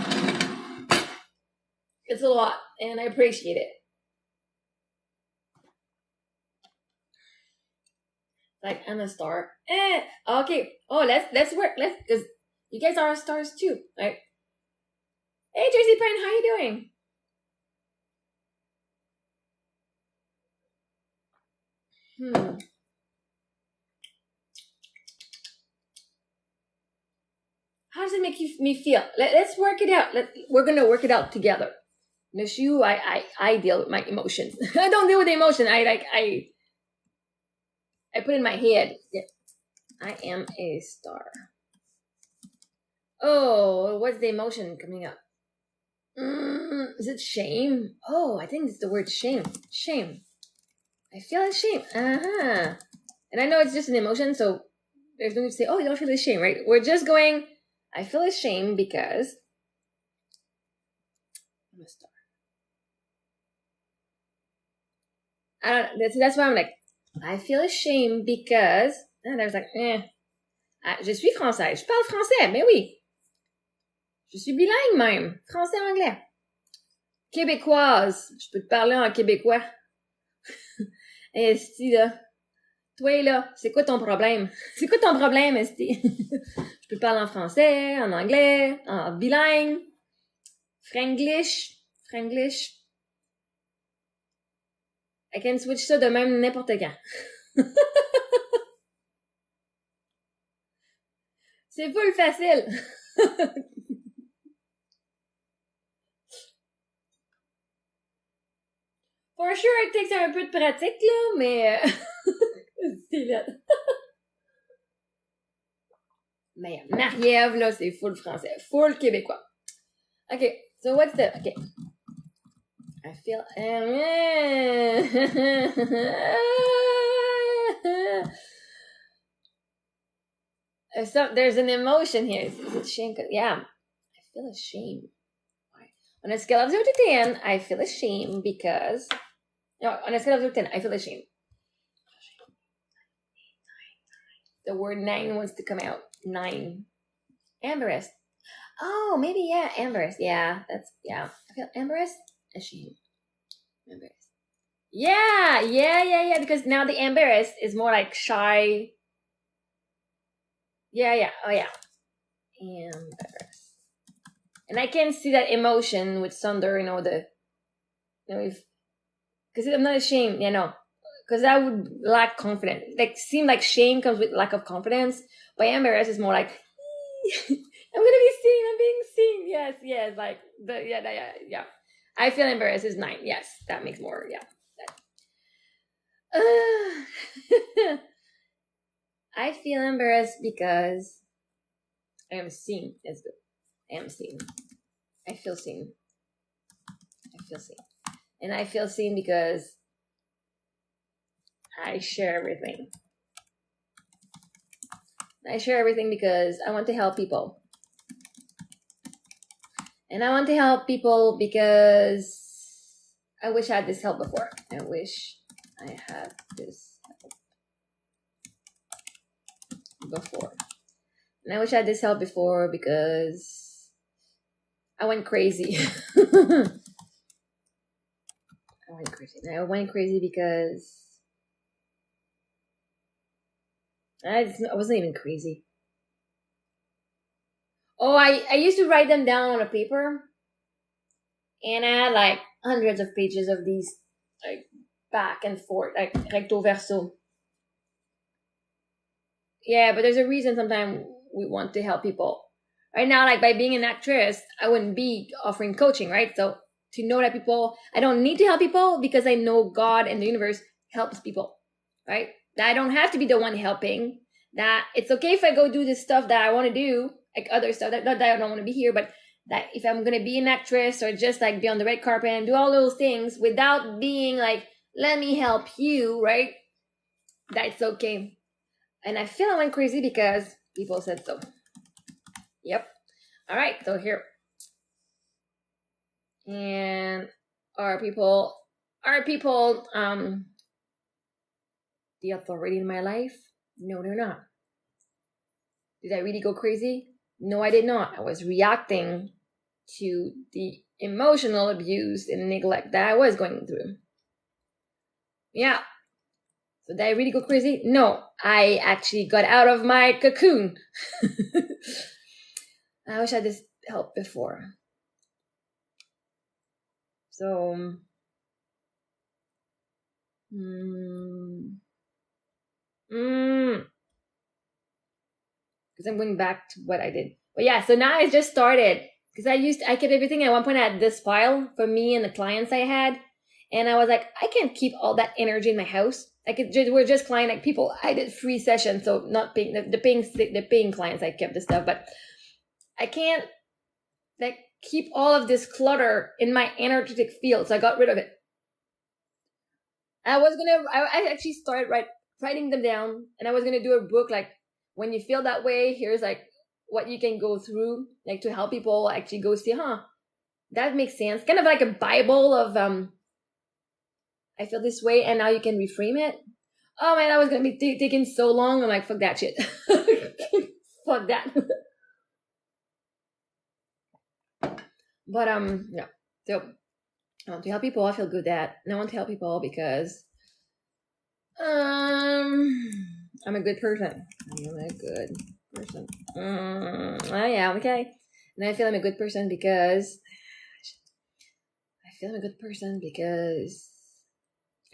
It's a lot, and I appreciate it. Like, I'm a star. Okay. Oh, let's work. Because you guys are stars too, right? Hey, Tracy Pine, how you doing? How does it make me feel? Let's work it out. We're gonna work it out together. Miss you, I deal with my emotions. I don't deal with the emotion. I put in my head. Yeah, I am a star. Oh, what's the emotion coming up? Is it shame? Oh, I think it's the word shame. Shame. I feel ashamed. And I know it's just an emotion, so there's no need to say, oh, you don't feel ashamed, right? We're just going, I feel ashamed because I'm a star. That's why I'm like, I feel ashamed because, there's like, je suis française. Je parle français, mais oui. Je suis bilingue même. Français-anglais. Québécoise. Je peux te parler en québécois. Esti, là. Toi, là, c'est quoi ton problème? C'est quoi ton problème, Esti? Je peux parler en français, en anglais, en bilingue. Franglish. I can switch ça de même n'importe quand. C'est full facile. For sure, it takes un peu de pratique, là, mais... c'est là. Mais Marie-Ève, là, c'est full français. Full québécois. Okay, so what's the... Okay. I feel... there's an emotion here. Is it shame? Yeah. I feel ashamed. On a scale of 0 to 10, I feel ashamed because No, on a scale of 0 to 10, I feel ashamed. The word 9 wants to come out. 9. Embarrassed. Oh, maybe, yeah, embarrassed. Yeah, I feel embarrassed, ashamed. Embarrassed. Yeah, because now the embarrassed is more like shy. Yeah, oh yeah. Embarrassed. And I can see that emotion with Sunder, if, because I'm not ashamed, because I would lack confidence. Like, seem like shame comes with lack of confidence, but embarrassed is more like, I'm gonna be seen, I'm being seen. Yes, like, yeah. I feel embarrassed is 9. Yes, that makes more, yeah. I feel embarrassed because I am seen. That's good. I am seen. I feel seen. And I feel seen because I share everything. I share everything because I want to help people. And I want to help people because I wish I had this help before. I wish I had this help before. And I wish I had this help before because I went crazy. I went crazy because I wasn't even crazy. Oh, I used to write them down on a paper, and I had like hundreds of pages of these, like, back and forth, like recto verso. Yeah, but there's a reason sometimes we want to help people. Right now, like, by being an actress, I wouldn't be offering coaching, right? So to know that I don't need to help people because I know God and the universe helps people, right? That I don't have to be the one helping. That it's okay if I go do this stuff that I want to do, like other stuff, not that I don't want to be here, but that if I'm going to be an actress or just like be on the red carpet and do all those things without being like, let me help you, right? That's okay. And I feel I went crazy because people said so. Yep. All right, so here. And are people the authority in my life? No, they're not. Did I really go crazy? No, I did not. I was reacting to the emotional abuse and neglect that I was going through. Yeah. So did I really go crazy? No, I actually got out of my cocoon. I wish I had this help before. So, because I'm going back to what I did. But yeah, so now I just started because I kept everything. At one point, I had this file for me and the clients I had, and I was like, I can't keep all that energy in my house. Like, we're just client, like, people. I did free sessions, so not paying the paying clients. I kept the stuff, but I can't like keep all of this clutter in my energetic field. So I got rid of it. I actually started writing them down, and I was gonna do a book like, when you feel that way, here's like what you can go through, like, to help people actually go see, that makes sense. Kind of like a Bible of I feel this way, and now you can reframe it. Oh man, that was gonna be taking so long. I'm like, fuck that shit. Fuck that. But yeah. So I want to help people. I feel good at. And I want to help people because I'm a good person. Oh yeah, okay. And I feel I'm a good person because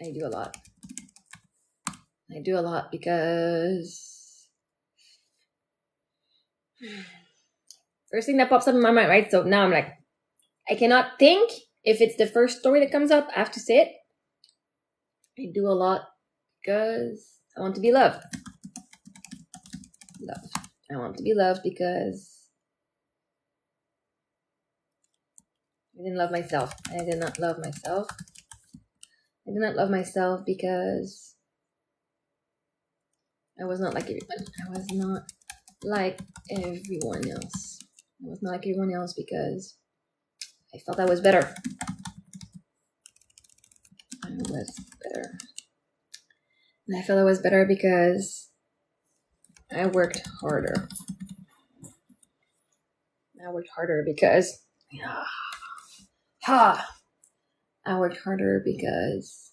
I do a lot. I do a lot because first thing that pops up in my mind, right? So now I'm like, I cannot think if it's the first story that comes up. I have to say it. I do a lot because I want to be loved. I want to be loved because I didn't love myself. I did not love myself. I did not love myself because I was not like everyone. I was not like everyone else. I was not like everyone else because I felt I was better. it was better. And I felt it was better because I worked harder. I worked harder because I worked harder because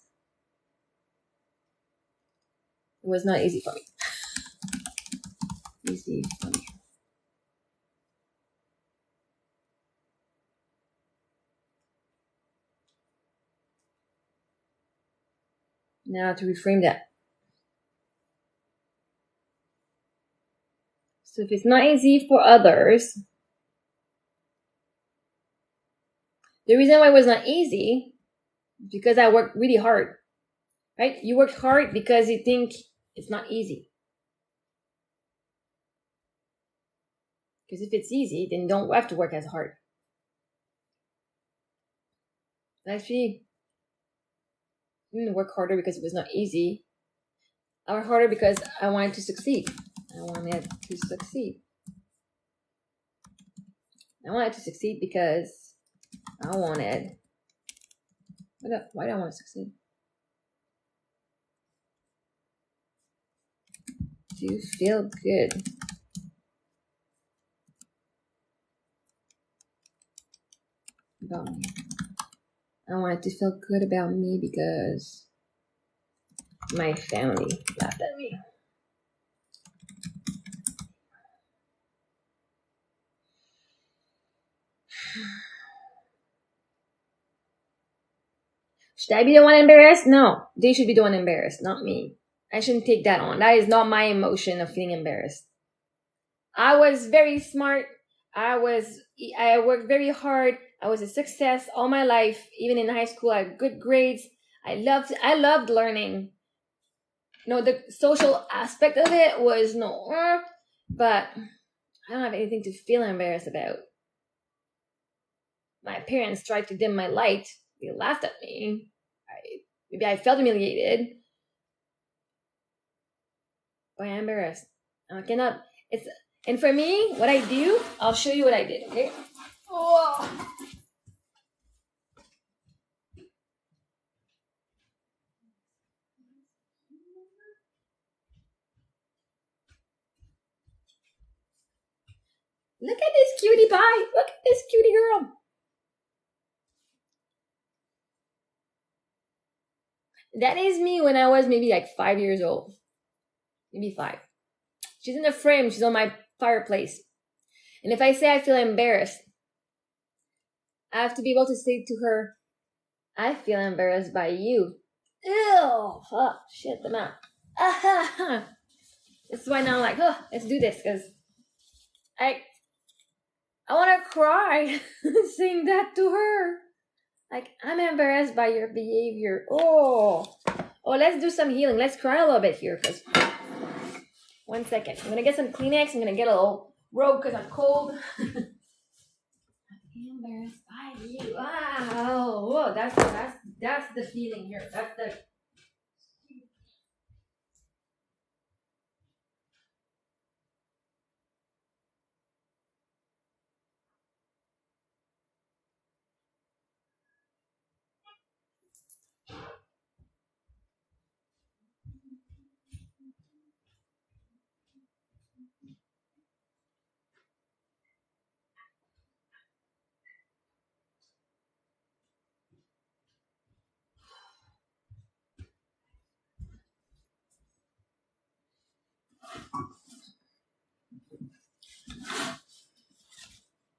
it was not easy for me. Easy for me. Now to reframe that. So if it's not easy for others, the reason why it was not easy is because I worked really hard, right? You worked hard because you think it's not easy. Because if it's easy, then you don't have to work as hard. Actually, I didn't work harder because it was not easy. I worked harder because I wanted to succeed. I wanted to succeed. I wanted to succeed because I wanted... Why do I want to succeed? To feel good. About me. I wanted to feel good about me because my family laughed at me. Should I be the one embarrassed? No, they should be the one embarrassed, not me. I shouldn't take that on. That is not my emotion of feeling embarrassed. I was very smart. I worked very hard. I was a success all my life. Even in high school, I had good grades. I loved learning. No, the social aspect of it was but I don't have anything to feel embarrassed about. My parents tried to dim my light. They laughed at me. Maybe I felt humiliated. But I'm embarrassed. I cannot. And for me, what I do, I'll show you what I did, okay? Oh. Look at this cutie pie. Look at this cutie girl. That is me when I was maybe like 5 years old. Maybe 5. She's in the frame. She's on my fireplace. And if I say I feel embarrassed, I have to be able to say to her, I feel embarrassed by you. Ew. Oh, shit, the mouth. This is why now I'm like, let's do this. Because I want to cry saying that to her. Like, I'm embarrassed by your behavior. Oh, let's do some healing. Let's cry a little bit here. Cause 1 second. I'm going to get some Kleenex. I'm going to get a little robe because I'm cold. I'm embarrassed by you. Wow. Whoa, that's the feeling here. That's the...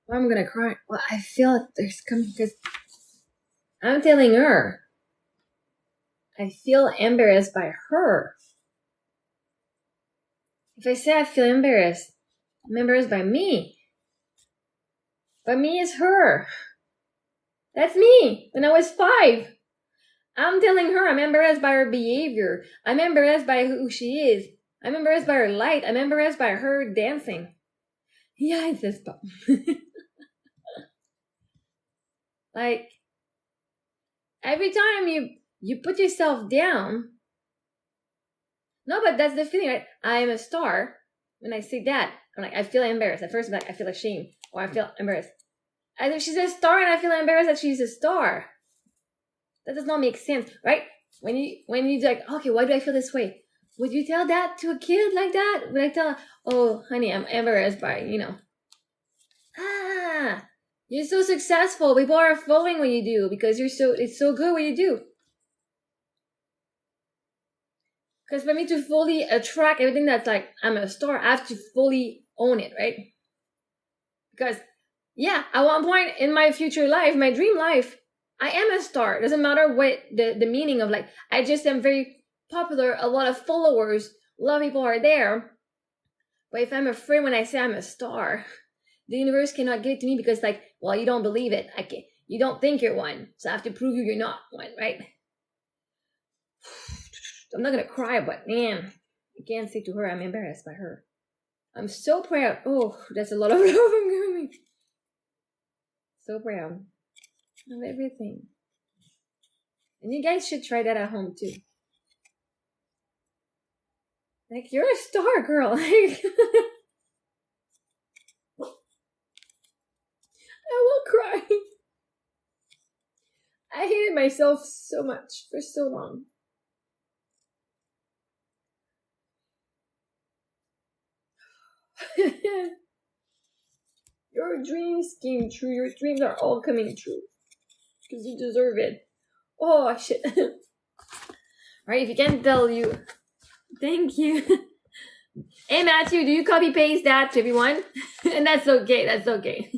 Why am I going to cry? Well, I feel like there's coming because I'm telling her. I feel embarrassed by her. If I say I feel embarrassed, I'm embarrassed by me. But me is her. That's me when I was 5. I'm telling her I'm embarrassed by her behavior. I'm embarrassed by who she is. I'm embarrassed by her light. I'm embarrassed by her dancing. Yeah, it's this pop. Like, every time you put yourself down. No, but that's the feeling, right? I am a star. When I say that, I'm like, I feel embarrassed. At first, I'm like, I feel ashamed. Or I feel embarrassed. As if she's a star and I feel embarrassed that she's a star. That does not make sense, right? When you like, okay, why do I feel this way? Would you tell that to a kid like that? Would I tell, oh, honey, I'm embarrassed by, you're so successful. People are following what you do because it's so good what you do. Because for me to fully attract everything that's like, I'm a star, I have to fully own it, right? Because, yeah, at one point in my future life, my dream life, I am a star. It doesn't matter what the meaning of, like, I just am very popular, a lot of followers, a lot of people are there. But if I'm afraid when I say I'm a star, the universe cannot give it to me because, like, well, you don't believe it. You don't think you're one. So I have to prove you're not one, right? I'm not going to cry, but man, I can't say to her I'm embarrassed by her. I'm so proud. Oh, that's a lot of love I'm giving. So proud of everything. And you guys should try that at home too. Like, you're a star, girl. Like, I will cry. I hated myself so much for so long. Your dreams came true. Your dreams are all coming true. Because you deserve it. Oh, shit. Right, if you can't tell you. Thank you. Hey, Matthew, do you copy paste that to everyone? And that's okay. That's okay.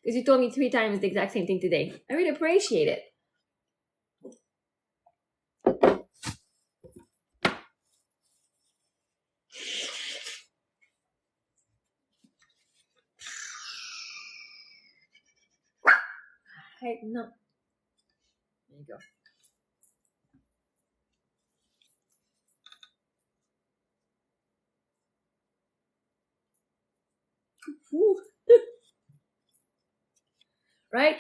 Because you told me 3 times the exact same thing today. I really appreciate it. Hey, no. There you go. Right?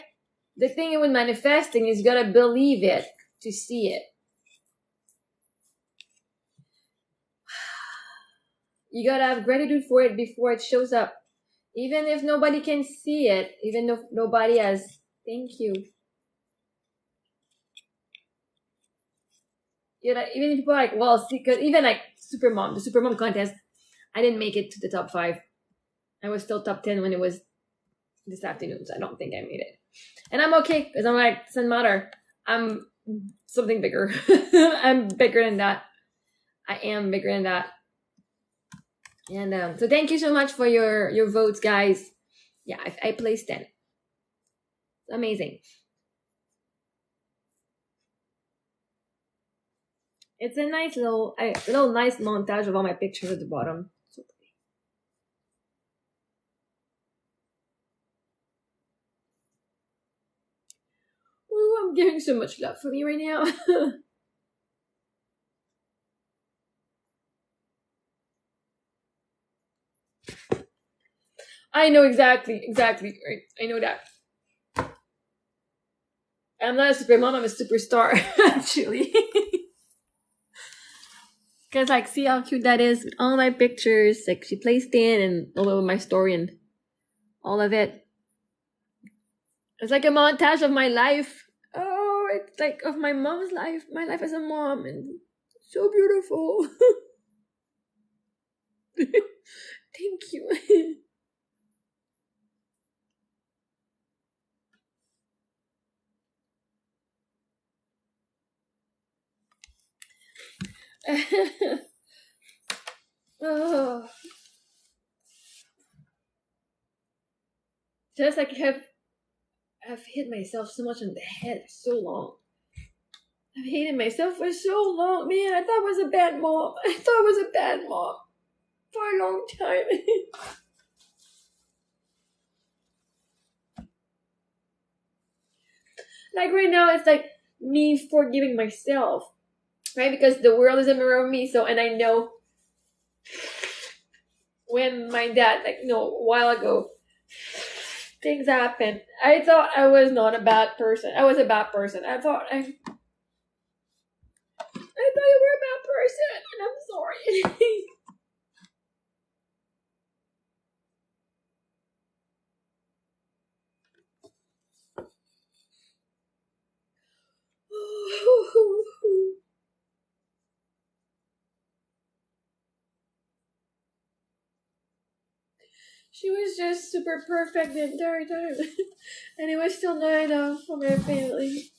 The thing with manifesting is you gotta believe it to see it. You gotta have gratitude for it before it shows up. Even if nobody can see it, even if nobody has, thank you. Even if people are like, well, see, because even like the Supermom contest, I didn't make it to the top 5. I was still top 10 when it was this afternoon, so I don't think I made it. And I'm okay, because I'm like, doesn't matter. I'm something bigger. I'm bigger than that. I am bigger than that. And so thank you so much for your votes, guys. Yeah, I placed 10. It's amazing. It's a nice little nice montage of all my pictures at the bottom. So pretty. Ooh, I'm getting so much love for me right now. I know exactly. Right. I know that. I'm not a super mom, I'm a superstar, actually. Because, like, see how cute that is with all my pictures. Like, she placed in and all over my story and all of it. It's like a montage of my life. Oh, it's like of my mom's life. My life as a mom. And so beautiful. Thank you. Oh. Just like I've hit myself so much on the head for so long. I've hated myself for so long. Man, I thought I was a bad mom. For a long time. Like right now, it's like me forgiving myself. Right? Because the world is a mirror of me. So, and I know when my dad, like, a while ago, things happened. I thought I was not a bad person. I was a bad person. I thought you were a bad person, and I'm sorry. She was just super perfect the entire time. And it was still not enough for my family.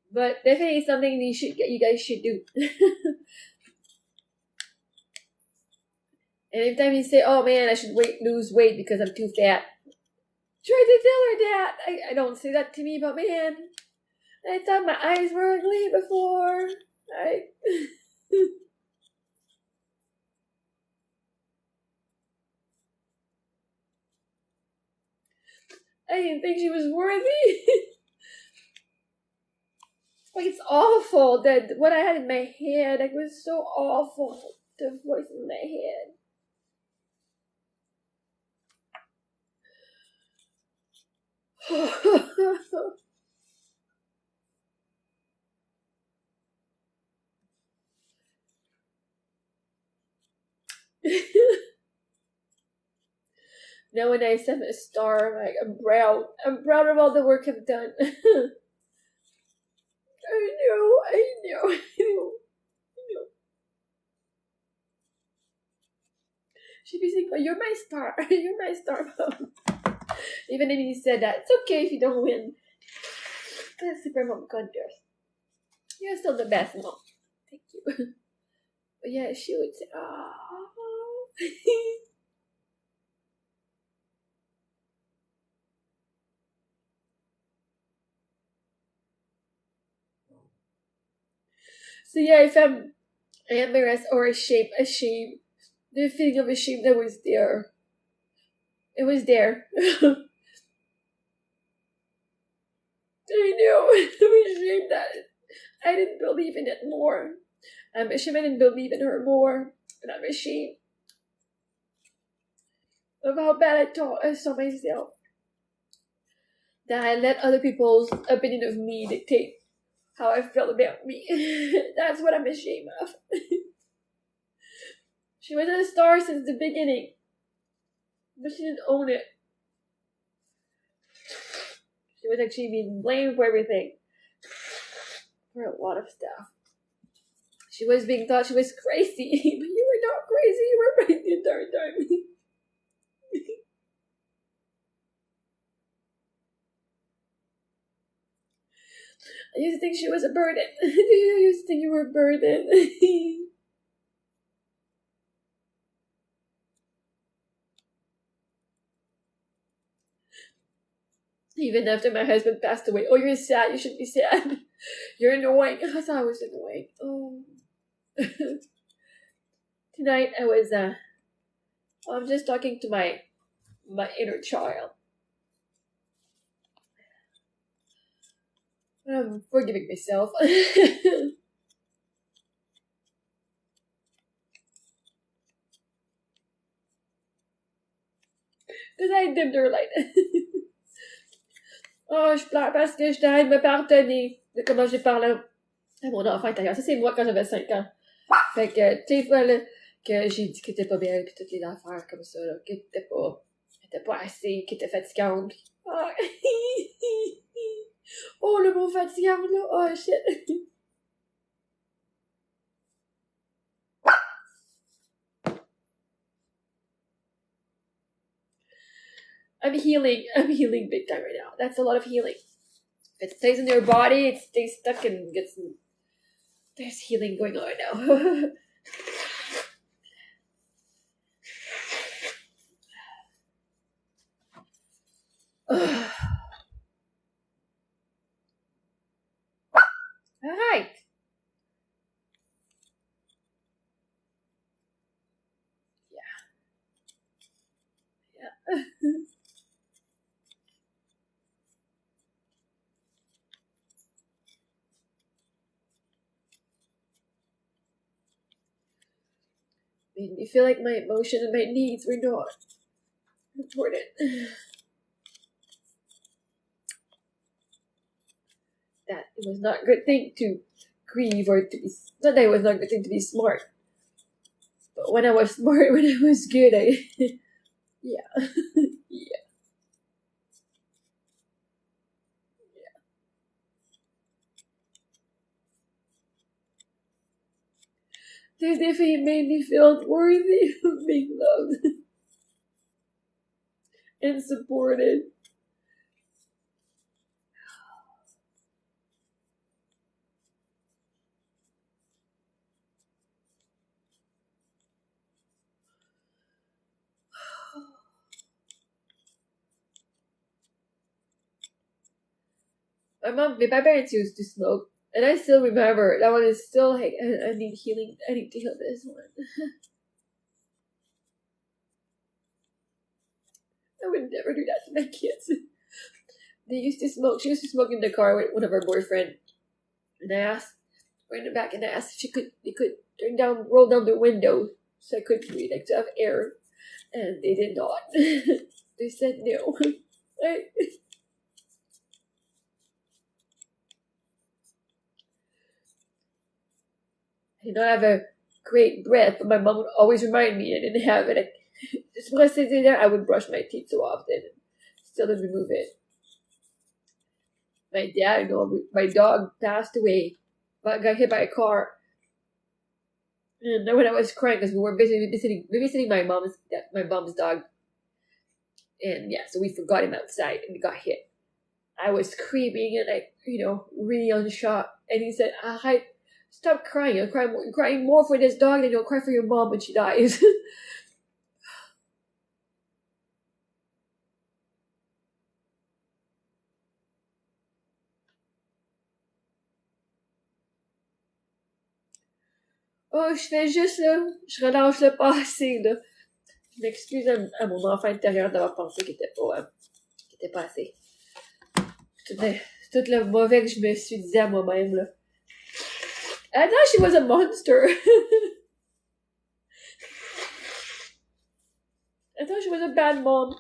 But definitely something you guys should do. And every time you say, "Oh man, I should lose weight because I'm too fat," try to tell her that. I don't say that to me, but man, I thought my eyes were ugly before. I didn't think she was worthy. Like, it's awful that what I had in my head, like, was so awful. The voice in my head. Now when I set a star, like, I'm proud. I'm proud of all the work I've done. I know. She'd be saying, "Oh, you're my star. You're my star, Mom." Even if he said that, it's okay if you don't win. The Super Mom contest. You're still the best, Mom. Thank you. But yeah, she would say, "Oh." So yeah, if I'm embarrassed or ashamed, the feeling of shame that was there. It was there. I know. I'm ashamed that I didn't believe in it more. I'm ashamed I didn't believe in her more. And I'm ashamed of how bad I saw myself. That I let other people's opinion of me dictate how I felt about me. That's what I'm ashamed of. She was a star since the beginning, but she didn't own it. She was actually being blamed for everything. For a lot of stuff. She was being thought she was crazy, but you were not crazy, you were right the entire time. I used to think she was a burden. Do you used to think you were a burden? Even after my husband passed away, "Oh, you're sad, you should be sad. You're annoying." I thought I was annoying. Oh. Tonight I was I'm just talking to my inner child. I'm forgiving myself. Because I dimmed her light. Oh, je pleure parce que je t'arrête de me pardonner de comment j'ai parlé à mon enfant intérieur. Ça, c'est moi quand j'avais 5 ans. Fait que, tu sais, voilà, que j'ai dit qu'elle était pas belle, puis toutes les affaires comme ça, là, qu'elle était pas assez, qu'elle était fatigante. Oh, oh le mot fatigante, là. Oh, shit. I'm healing big time right now. That's a lot of healing. If it stays in your body, it stays stuck and there's healing going on now. Alright. Yeah. Made me feel like my emotion and my needs were not important. That it was not a good thing to grieve or to be. Not that it was not a good thing to be smart. But when I was smart, when I was good, I. Yeah. Yeah. As if he made me feel worthy of being loved and supported. My parents used to smoke, and I still remember that one is still. Hey, I need healing. I need to heal this one. I would never do that to my kids. They used to smoke. She used to smoke in the car with one of her boyfriend, and I went back and I asked if they could roll down the window so I could breathe, like to have air, and they did not. They said no. I don't have a great breath, but my mom would always remind me I didn't have it. Just when I sit there, I would brush my teeth so often and still didn't remove it. My dad, my dog passed away, but got hit by a car. And when I was crying because we were babysitting my mom's dog, and yeah, so we forgot him outside and he got hit. I was screaming and I, really unshocked. And he said, "Stop crying. You're crying more for this dog than you'll cry for your mom when she dies." Oh, je fais juste, là, je relâche le passé, là. Je m'excuse à mon enfant intérieur d'avoir pensé qu'il était pas assez. Tout le mauvais que je me suis dit à moi-même, là. I thought she was a monster. I thought she was a bad mom. I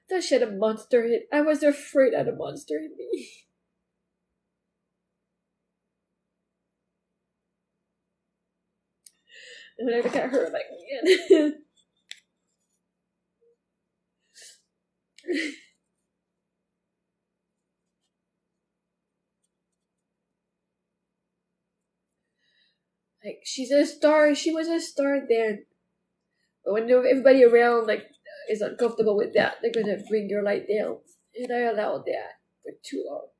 thought she had a monster in. I was afraid I had a monster in me. And when I look at her, I'm like, man. Like, she's a star. She was a star then. But when everybody around, like, is uncomfortable with that, they're gonna bring your light down. And I allowed that for too long.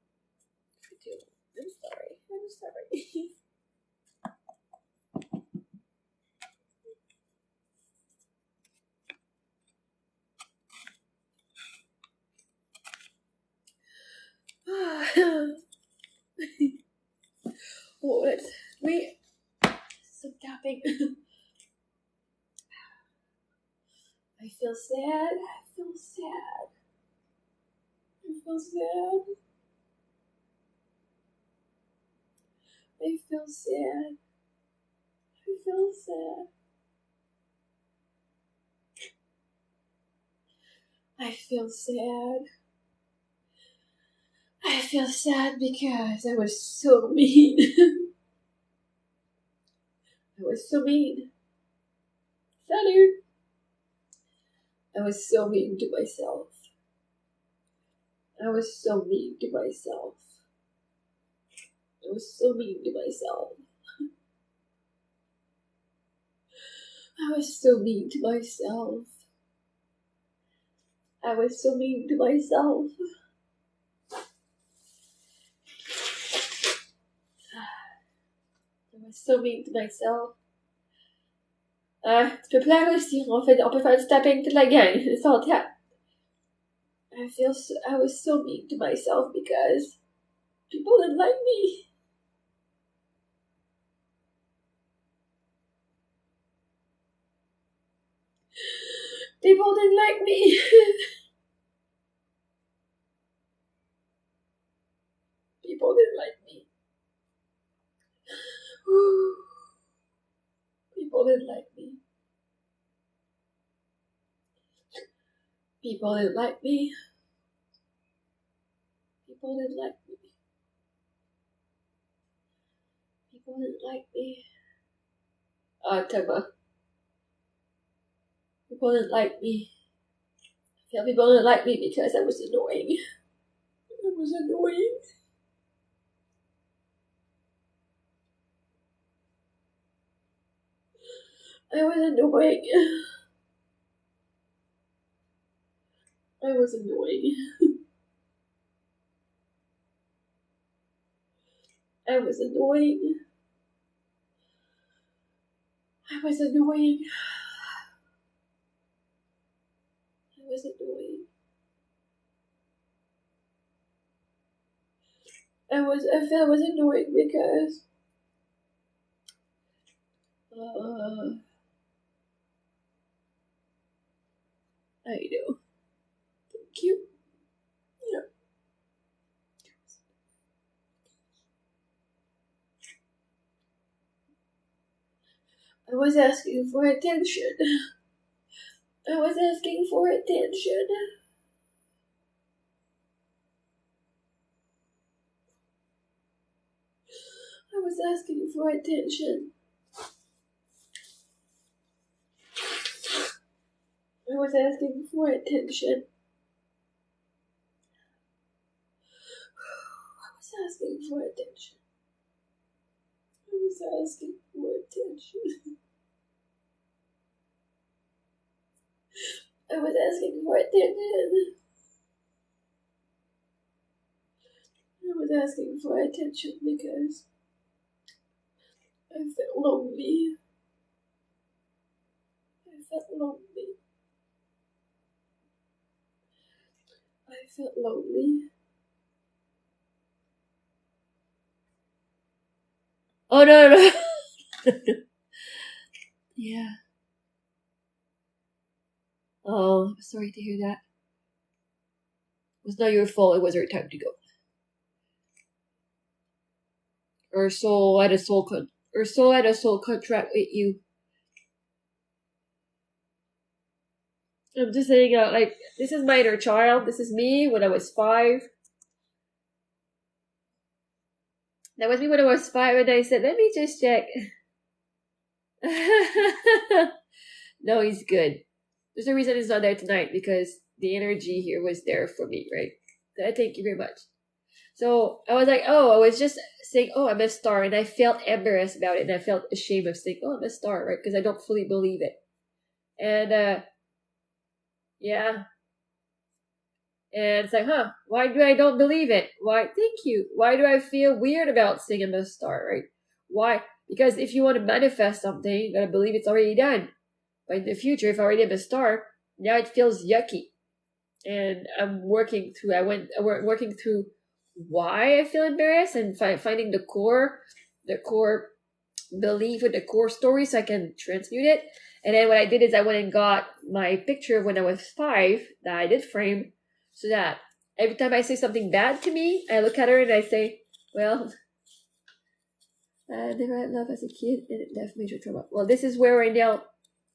I'm sorry. Oh, wait. Some tapping. I feel sad. I feel sad. I feel sad. I feel sad. I feel sad. I feel sad. I feel sad because I was so mean. I was so mean. Salut. I was so mean to myself. I was so mean to myself. I was so mean to myself. I was so mean to myself. I was so mean to myself. I was so mean to myself. Tu peux plaire aussi. On peut faire du tapping toute la gang. It's all tap. I was so mean to myself because people didn't like me. People didn't like me. People didn't like me. People didn't like me. People didn't like me. People didn't like me. People didn't like me. Tugma. People didn't like me. I feel people didn't like me because I was annoying. I was annoying. I was annoying. I was annoying. I was annoying. I was annoying. I was annoying. I was annoying because I know. Thank you. Yeah. I was asking for attention. I was asking for attention. I was asking for attention. I was asking for attention. I was asking for attention. I was asking for attention. I was asking for attention. I was asking for attention because I felt lonely. I felt lonely. I felt lonely. Oh no. Yeah. Oh, I'm sorry to hear that. It was not your fault. It was her time to go. Her soul had a soul contract with you. I'm just saying, like, this is my inner child. This is me when I was 5. That was me when I was 5, and I said, let me just check. No, he's good. There's a reason he's not there tonight, because the energy here was there for me, right? Thank you very much. So I was like, I was just saying, I'm a star, and I felt embarrassed about it, and I felt ashamed of saying, I'm a star, right? Because I don't fully believe it. And yeah. And it's like, why do I don't believe it? Why? Thank you. Why do I feel weird about saying I'm a star, right? Why? Because if you want to manifest something, you gotta believe it's already done. But in the future, if I already am a star, now it feels yucky. And I'm working through why I feel embarrassed and finding the core belief with the core story so I can transmute it. And then what I did is I went and got my picture of when I was 5 that I did frame, so that every time I say something bad to me, I look at her and I say, well, I never had love as a kid and it left major trauma. Well, this is where right now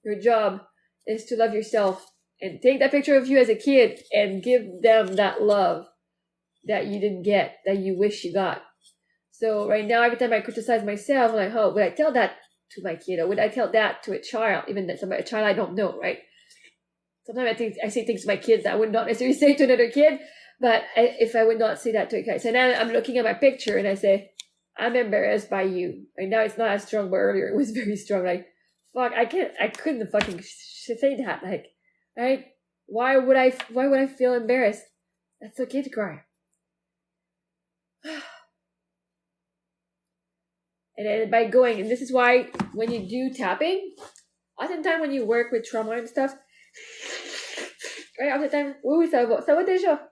your job is to love yourself and take that picture of you as a kid and give them that love that you didn't get, that you wish you got. So right now, every time I criticize myself, I'm like, would I tell that to my kid, or would I tell that to a child, even that a child I don't know, right? Sometimes I say things to my kids that I would not necessarily say to another kid, but if I would not say that to a kid. So now I'm looking at my picture and I say, I'm embarrassed by you. Right now it's not as strong, but earlier it was very strong. Like, fuck, I couldn't fucking say that. Like, right? Why would I feel embarrassed? That's okay to cry. And then by going, and this is why when you do tapping, oftentimes when you work with trauma and stuff, right, oftentimes, oui, ça va déjà.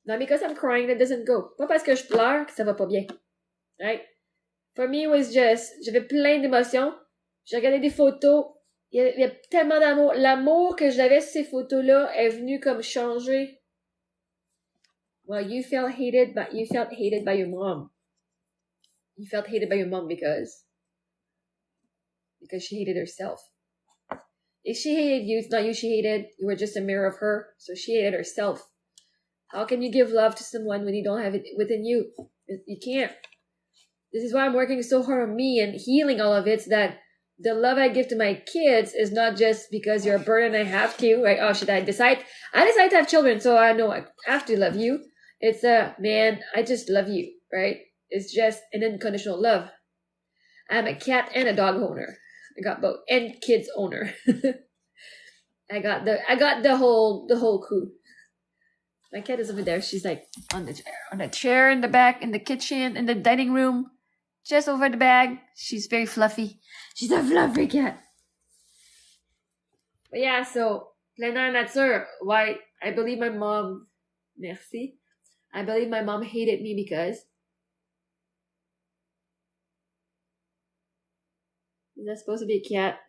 Not because I'm crying, that doesn't go. Pas parce que je pleure que ça va pas bien. Right? For me, it was just, j'avais plein d'émotions. J'ai regardé des photos. Il y a tellement d'amour. L'amour que j'avais sur ces photos-là est venu comme changer. Well, you felt hated by your mom. You felt hated by your mom because she hated herself. If she hated you, it's not you she hated. You were just a mirror of her. So she hated herself. How can you give love to someone when you don't have it within you? You can't. This is why I'm working so hard on me and healing all of it, so that the love I give to my kids is not just because you're a burden I have to, right? Oh, should I decide to have children, so I know I have to love you. It's man, I just love you, right? It's just an unconditional love. I'm a cat and a dog owner. I got both, and kids owner. I got the whole crew. My cat is over there. She's like on the chair in the back, in the kitchen, in the dining room, just over the bag. She's very fluffy. She's a fluffy cat. But yeah, so plein air nature. Why? I believe my mom. Merci. I believe my mom hated me because. Is that supposed to be a cat?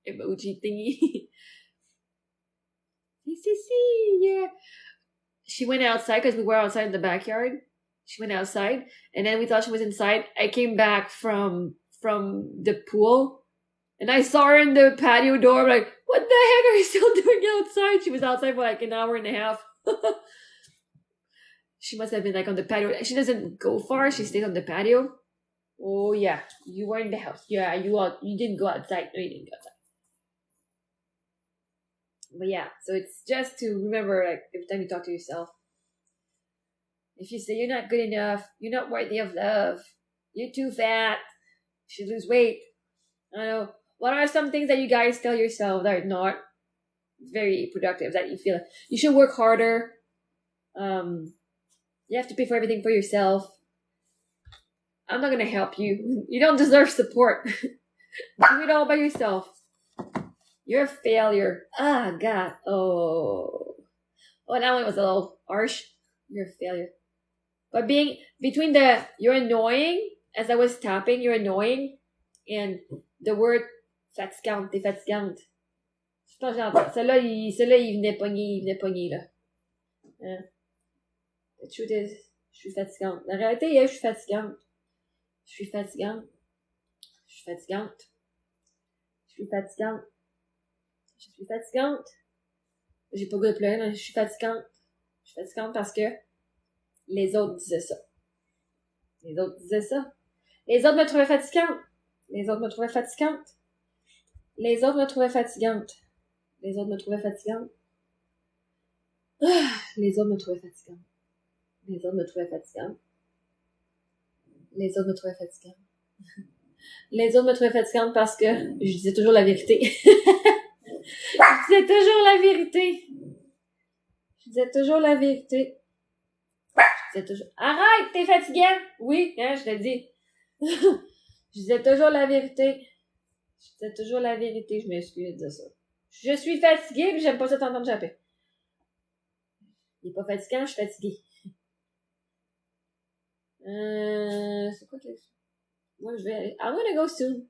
Emoji thingy. Yeah. She went outside because we were outside in the backyard. She went outside, and then we thought she was inside. I came back from the pool, and I saw her in the patio door. I'm like, what the heck are you still doing outside? She was outside for like an hour and a half. She must have been like on the patio. She doesn't go far. She stays on the patio. Oh yeah, you were in the house. Yeah, you didn't go outside. No, you didn't go outside. But yeah, so it's just to remember, like, every time you talk to yourself, if you say you're not good enough, you're not worthy of love, you're too fat, you should lose weight. I don't know. What are some things that you guys tell yourself that are not very productive, that you feel like you should work harder? You have to pay for everything for yourself. I'm not gonna help you. You don't deserve support. Do it all by yourself. You're a failure. Ah, God. Oh, that one was a little harsh. You're a failure. But being between you're annoying, as I was tapping, you're annoying, and the word fatigante, t'es fatigante. C'est pas gentil. Celui-là, il venait pogner, là. Hein? The truth is, je suis fatigante. La réalité est, je suis fatigante. Je suis fatigante. Je suis fatigante. Je suis fatigante. Je suis fatigante. J'ai pas goût de pleurer, mais je suis fatigante. Je suis fatigante parce que les autres disaient ça. Les autres disaient ça. Les autres me trouvaient fatigante. Les autres me trouvaient fatigante. Les autres me trouvaient fatigante. Les autres me trouvaient fatigante. Les autres me trouvaient fatigante. Les autres me trouvaient fatigante. Les autres me trouvaient fatigante. Les autres me trouvaient fatigante parce que je disais toujours la vérité. Je disais toujours la vérité. Je disais toujours la vérité. Je disais toujours, arrête, t'es fatiguant. Oui, hein, je l'ai dit. Je disais toujours la vérité. Je disais toujours la vérité. Je m'excuse de dire ça. Je suis fatiguée, mais j'aime pas ça t'entendre japper. Il est pas fatigant, je suis fatiguée. C'est quoi que... Moi, je vais aller... I'm gonna go soon.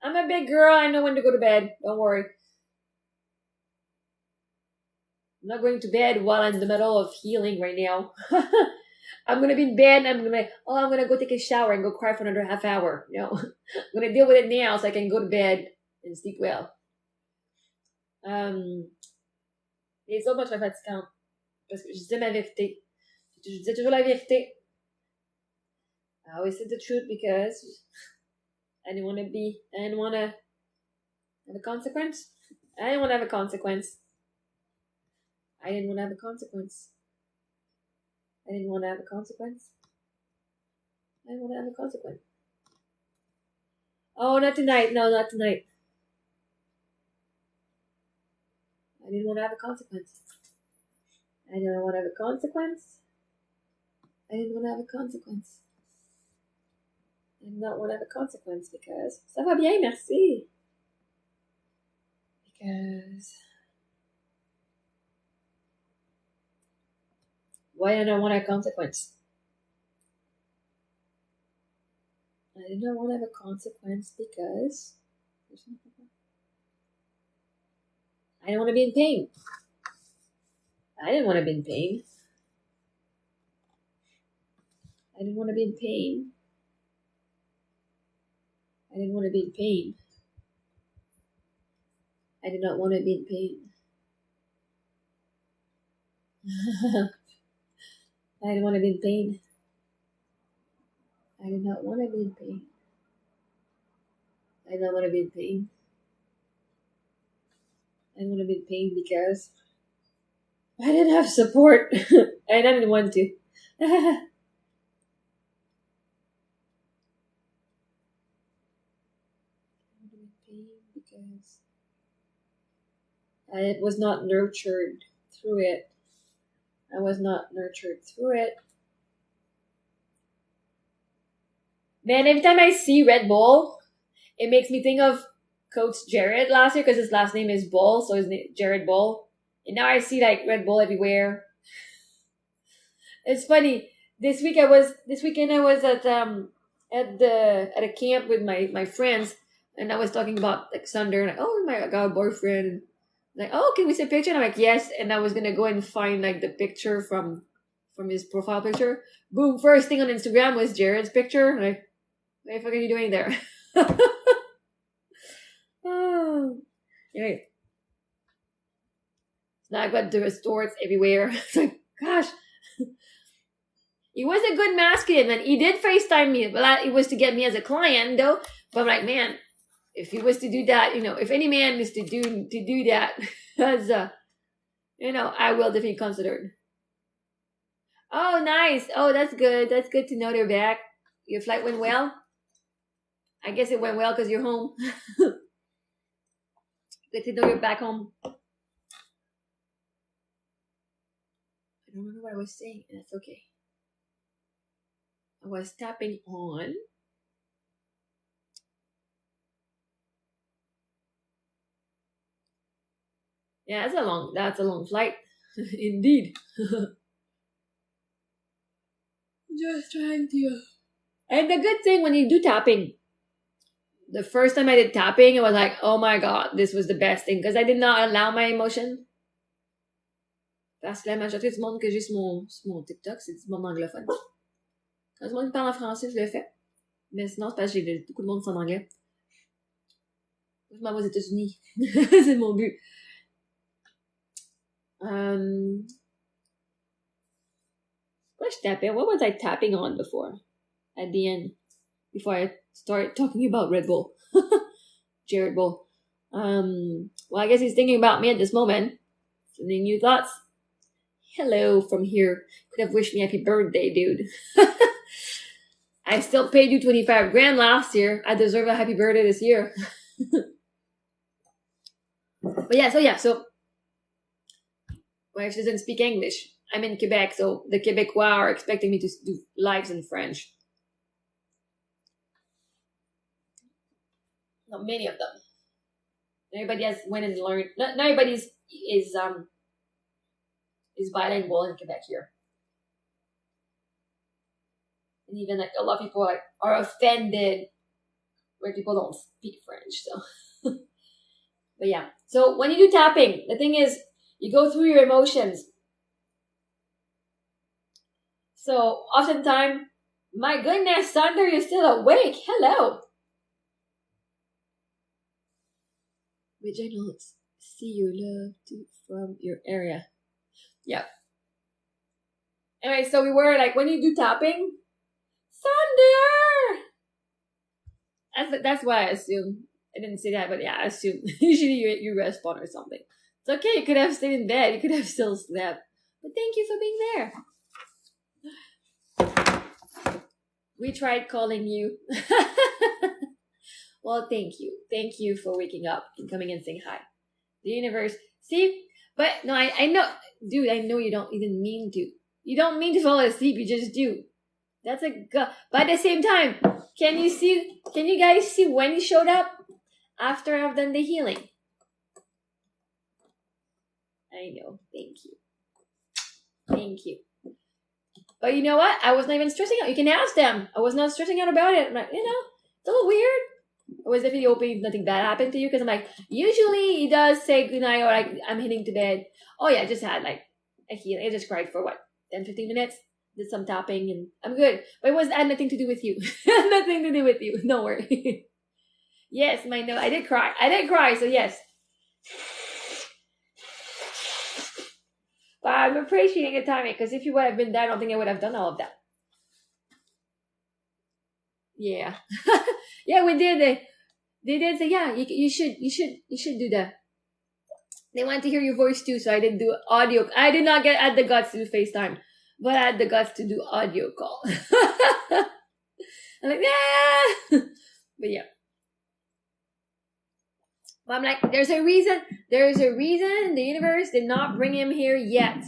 I'm a big girl. I know when to go to bed. Don't worry. I'm not going to bed while I'm in the middle of healing right now. I'm gonna be in bed and I'm gonna go take a shower and go cry for another half hour. No. I'm gonna deal with it now so I can go to bed and sleep well. Les autres me trouvaient fatigante parce que je disais ma vérité. Je disais toujours la vérité. I always said the truth because I didn't want to have a consequence. I didn't want to have a consequence. I didn't want to have a consequence. I didn't want to have a consequence. I didn't want to have a consequence. Oh, not tonight. No, not tonight. I didn't want to have a consequence. I didn't want to have a consequence. I didn't want to have a consequence. I did not want to have a consequence because ça va bien, merci. Because why did I not want to have a consequence? I did not want to have a consequence because I didn't want to be in pain. I didn't want to be in pain. I didn't want to be in pain. I didn't want to be in pain. I did not want to be in pain. I didn't want to be in pain. I did not want to be in pain. I did not want to be in pain. I didn't want to be in pain because I didn't have support and I didn't want to. I was not nurtured through it. I was not nurtured through it. Man, every time I see Red Bull, it makes me think of Coach Jared last year because his last name is Bull, so his name Jared Bull. And now I see like Red Bull everywhere. It's funny. This weekend I was at a camp with my friends, and I was talking about like Thunder, and like, oh my, I got a boyfriend. And like, oh, can we see a picture? And I'm like, yes. And I was gonna go and find like the picture from his profile picture. Boom! First thing on Instagram was Jared's picture. I'm like, what the fuck are you doing there? Oh, anyway. Now I've got the resorts everywhere. It's like, gosh. He was a good masculine, and he did FaceTime me. But it was to get me as a client, though. But I'm like, man, if he was to do that, if any man is to do that, as I will definitely consider it. Oh, nice. Oh, that's good. That's good to know they're back. Your flight went well. I guess it went well because you're home. Good to know you're back home. I don't remember what I was saying. That's okay. I was tapping on. Yeah, that's a long flight. Indeed. Just trying to. And the good thing when you do tapping, the first time I did tapping, it was like, oh my god, this was the best thing because I did not allow my emotion. Parce que la majorité du monde que j'ai sur mon TikTok, c'est du monde anglophone. Quand le monde parle en français, je le fais. Mais sinon, c'est parce que j'ai beaucoup de monde qui sont en anglais. Je m'en vais aux États-Unis. C'est mon but. What tapping? What was I tapping on before? At the end, before I start talking about Red Bull, Jared Bull. Well, I guess he's thinking about me at this moment. Any new thoughts? Hello from here. Could have wished me happy birthday, dude. I still paid you 25 grand last year. I deserve a happy birthday this year. But so my wife doesn't speak English. I'm in Quebec, so the Quebecois are expecting me to do lives in French. Not many of them. Everybody has went and learned. Not everybody is bilingual in Quebec here. And even like a lot of people are offended where people don't speak French. So, but yeah. So when you do tapping, the thing is you go through your emotions. So oftentimes, my goodness, Thunder, you're still awake. Hello. Which I don't see your love from your area. Yep. Anyway, so we were like, when you do tapping, Thunder! That's why I assume. I didn't say that, but yeah, I assume. Usually you respond or something. It's okay, you could have stayed in bed. You could have still slept. But thank you for being there. We tried calling you. Well, thank you. Thank you for waking up and coming and saying hi. The universe. See? But no, I know. Dude, I know you don't even mean to. You don't mean to fall asleep. You just do. That's a good. But at the same time, can you guys see when you showed up after I've done the healing? I know. Thank you. Thank you. But you know what? I was not even stressing out. You can ask them. I was not stressing out about it. I'm like, it's a little weird. I was definitely hoping nothing bad happened to you because I'm like, usually he does say goodnight or like, I'm heading to bed. Oh yeah, I just had like a healing. I just cried for 10-15 minutes. Did some tapping and I'm good. But it had nothing to do with you. Nothing to do with you. Don't worry. Yes, I did cry. So yes. But I'm appreciating the timing because if you would have been there, I don't think I would have done all of that. Yeah. Yeah, we did. They did say, yeah, you should do that. They wanted to hear your voice too, so I didn't do audio. I did not add the guts to do FaceTime, but I had the guts to do audio call. I'm like, yeah. But yeah. But I'm like, there's a reason the universe did not bring him here yet.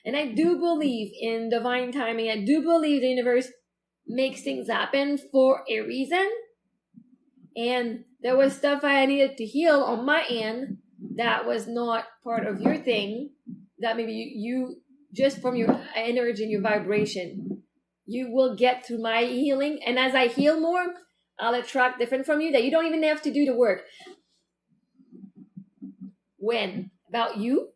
And I do believe in divine timing. I do believe the universe makes things happen for a reason. And there was stuff I needed to heal on my end that was not part of your thing. That maybe you just from your energy and your vibration, you will get through my healing. And as I heal more, I'll attract different from you that you don't even have to do the work. When? About you?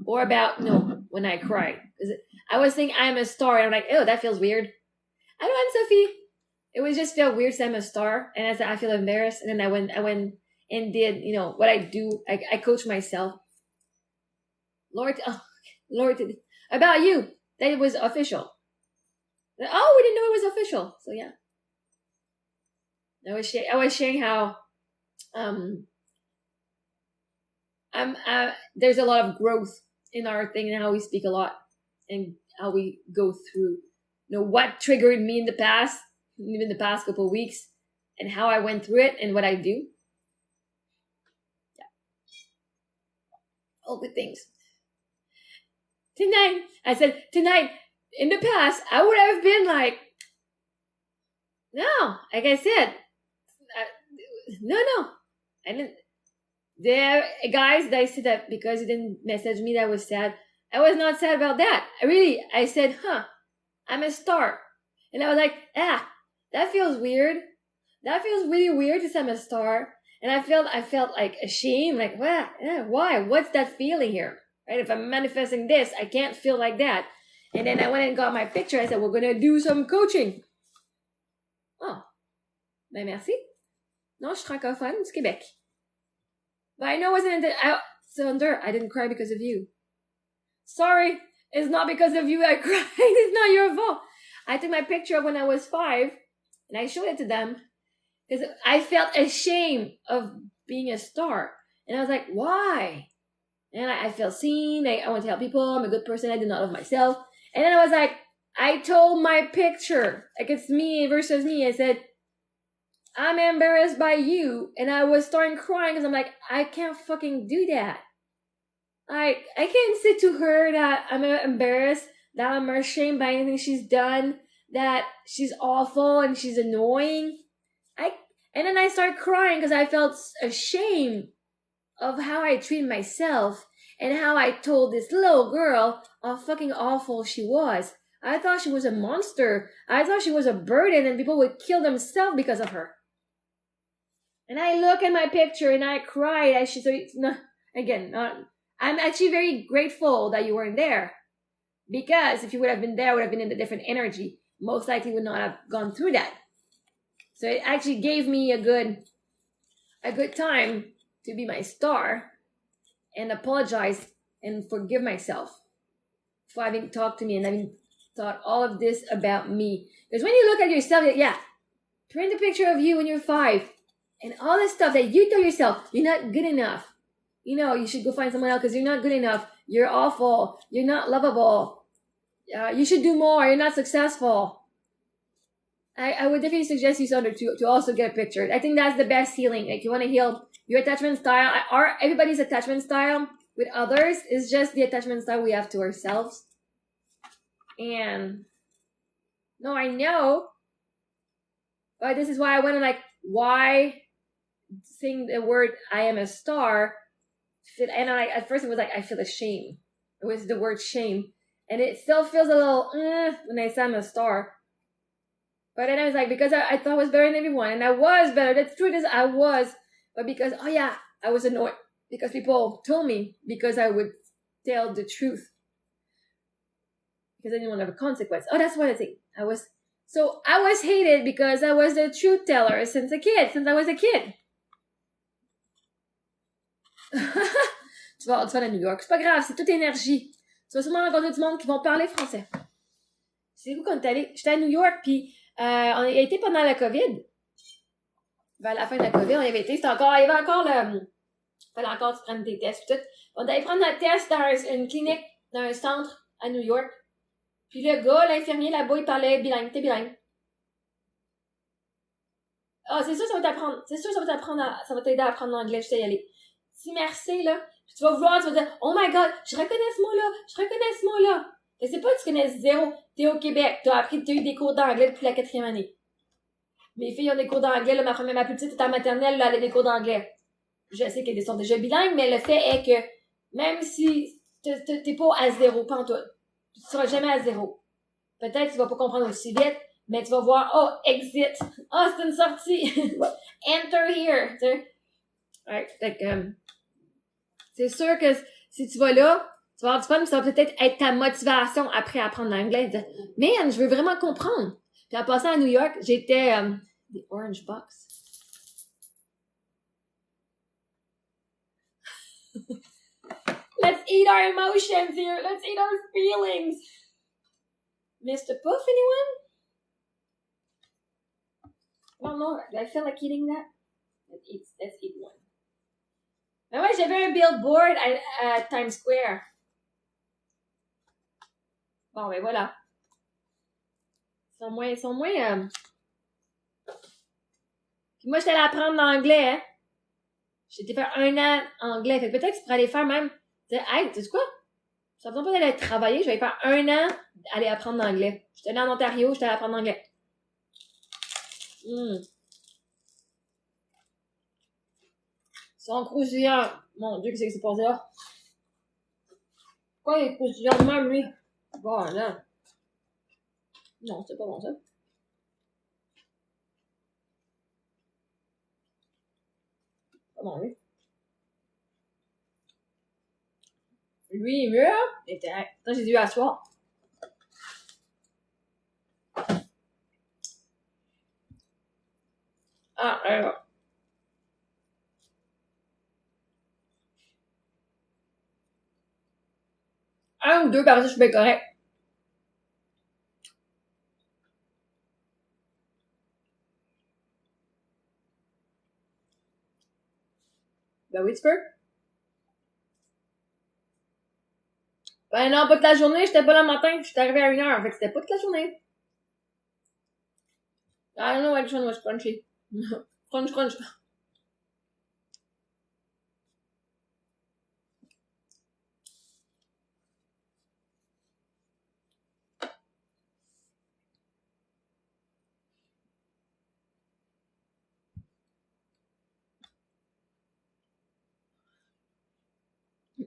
Or about, no, when I cry. I was thinking I'm a star, and I'm like, oh, that feels weird. I know, I'm Sophie. It was just felt weird to say I'm a star, and I said I feel embarrassed, and then I went and did, what I do. I coach myself. Lord, about you, that it was official. Oh, we didn't know it was official. So yeah, I was sharing how there's a lot of growth in our thing and how we speak a lot and how we go through, what triggered me in the past, even the past couple of weeks, and how I went through it and what I do. Yeah, all good things. Tonight, in the past, I would have been like, no, like I said, no, I didn't. There, guys, they said that because you didn't message me that I was sad. I was not sad about that. I said, I'm a star. And I was like, that feels weird. That feels really weird to say I'm a star. And I felt like ashamed, like, why? What's that feeling here? Right? If I'm manifesting this, I can't feel like that. And then I went and got my picture. I said, we're going to do some coaching. Oh, ben merci. Non, je suis francophone du Québec. But I know it wasn't Sonder, I didn't cry because of you. Sorry, it's not because of you I cried. It's not your fault. I took my picture when I was 5 and I showed it to them because I felt ashamed of being a star. And I was like, why? And I felt seen. I want to help people. I'm a good person. I did not love myself. And then I was like, I told my picture, like it's me versus me. I said, I'm embarrassed by you. And I was starting crying because I'm like, I can't fucking do that. I can't say to her that I'm embarrassed, that I'm ashamed by anything she's done, that she's awful and she's annoying. And then I started crying because I felt ashamed of how I treated myself and how I told this little girl how fucking awful she was. I thought she was a monster. I thought she was a burden and people would kill themselves because of her. And I look at my picture and I cried. I'm actually very grateful that you weren't there. Because if you would have been there, I would have been in a different energy. Most likely would not have gone through that. So it actually gave me a good time to be my star and apologize and forgive myself for having talked to me and having thought all of this about me. Because when you look at yourself, print a picture of you when you're 5 and all this stuff that you tell yourself, you're not good enough. You should go find someone else because you're not good enough. You're awful. You're not lovable. You should do more. You're not successful. I would definitely suggest you, Sonder, to also get a picture. I think that's the best healing. Like, you want to heal your attachment style. Everybody's attachment style with others is just the attachment style we have to ourselves. And no, I know. But this is why I went on, like, why sing the word I am a star? And at first it was like, I feel ashamed. It was the word shame. And it still feels a little, when I say I'm a star. But then I was like, because I thought I was better than everyone. And I was better. The truth is I was. But because, I was annoyed. Because people told me. Because I would tell the truth. Because I didn't want to have a consequence. Oh, that's what I think. I was hated because I was the truth teller since I was a kid. Tu vas à New York. C'est pas grave, c'est toute énergie. Tu vas sûrement rencontrer du monde qui vont parler français. C'est où quand t'es allé? J'étais à New York, puis on a été pendant la COVID. Vers la fin de la COVID, on y avait été. Il y avait encore fallait encore que tu prennes tes tests, tout. On allait prendre un test dans une clinique, dans un centre à New York. Puis le gars, l'infirmier là-bas, il parlait bilingue. T'es bilingue. Ah, c'est sûr, ça va t'apprendre. C'est sûr, ça va t'apprendre ça va t'aider à apprendre l'anglais, je sais y aller. Si merci, là, tu vas vouloir, tu vas dire, oh my god, je reconnais ce mot-là, je reconnais ce mot-là. Mais c'est pas que tu connais zéro. T'es au Québec, t'as eu des cours d'anglais depuis la 4e année. Mes filles ont des cours d'anglais, là, ma plus petite est en maternelle, là, elle a des cours d'anglais. Je sais qu'elles sont déjà bilingues, mais le fait est que, même si t'es pas à zéro, pas en tout, tu seras jamais à zéro. Peut-être que tu vas pas comprendre aussi vite, mais tu vas voir, oh, exit. Oh, c'est une sortie. Enter here. Tu sais. Ouais, fait que, c'est sûr que si tu vas là, tu vas avoir du fun, mais ça va peut-être être ta motivation après à apprendre l'anglais. Man, je veux vraiment comprendre. Puis en passant à New York, j'étais, the Orange Box. Let's eat our emotions here. Let's eat our feelings. Mr. Puff, anyone? I don't know. Do I feel like eating that? Let's eat one. Mais ouais, j'avais un billboard à Times Square. Bon, ben voilà. Ils sont moins. Puis moi, j'étais allée apprendre l'anglais, hein. J'étais faire 1 an anglais. Fait que peut-être que tu pourrais aller faire même. Tu sais, hey, tu sais quoi? Ça ne besoin pas d'aller travailler. Je vais faire 1 an aller apprendre l'anglais. J'étais allée en Ontario, j'étais allée apprendre l'anglais. Son croustillant. Mon Dieu, qu'est-ce que c'est passé là? Pourquoi il est croustillant de même, lui? Bon, là. Non, c'est pas bon, ça. Pas bon, lui. Lui, il est mieux, hein? Attends, j'ai dû asseoir. Ah, un ou deux, par ça, je suis bien correct. Ben oui, tu peux. Ben non, pas toute la journée, j'étais pas là le matin, j'étais arrivée à 1h, fait que c'était pas toute la journée. I don't know which one was crunchy. Crunch, crunch.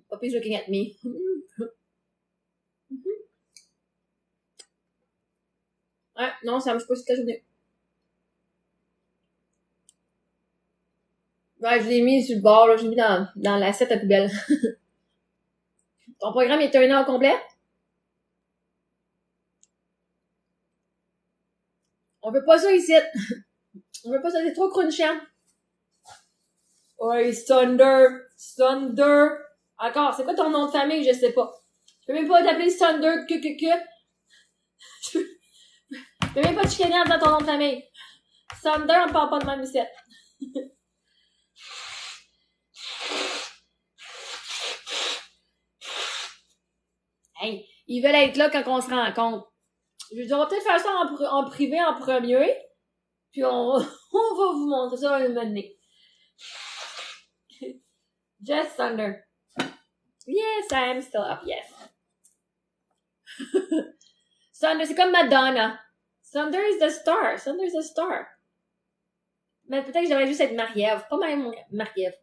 Puppy's looking at me. Ouais, non, ça marche pas toute la journée. Ouais, je l'ai mis sur le bord, là, je l'ai mis dans l'assiette à poubelle. Ton programme est 1 an au complet? On veut pas ça ici. On veut pas ça, c'est trop crunchant. Ouais, Thunder. Encore, c'est quoi ton nom de famille? Je sais pas. Je peux même pas t'appeler Thunder, Je peux même pas te chicaner en disant ton nom de famille. Thunder, on parle pas de même ici. Hey, ils veulent être là quand on se rencontre. Je dis, on va peut-être faire ça en privé en premier, puis on va vous montrer ça un moment donné. Just Thunder. Yes, I am still up, yes. Thunder, c'est comme Madonna. Thunder is the star. Thunder is the star. Mais peut-être que je devrais juste être Marie-Ève. Pas même Marie-Ève.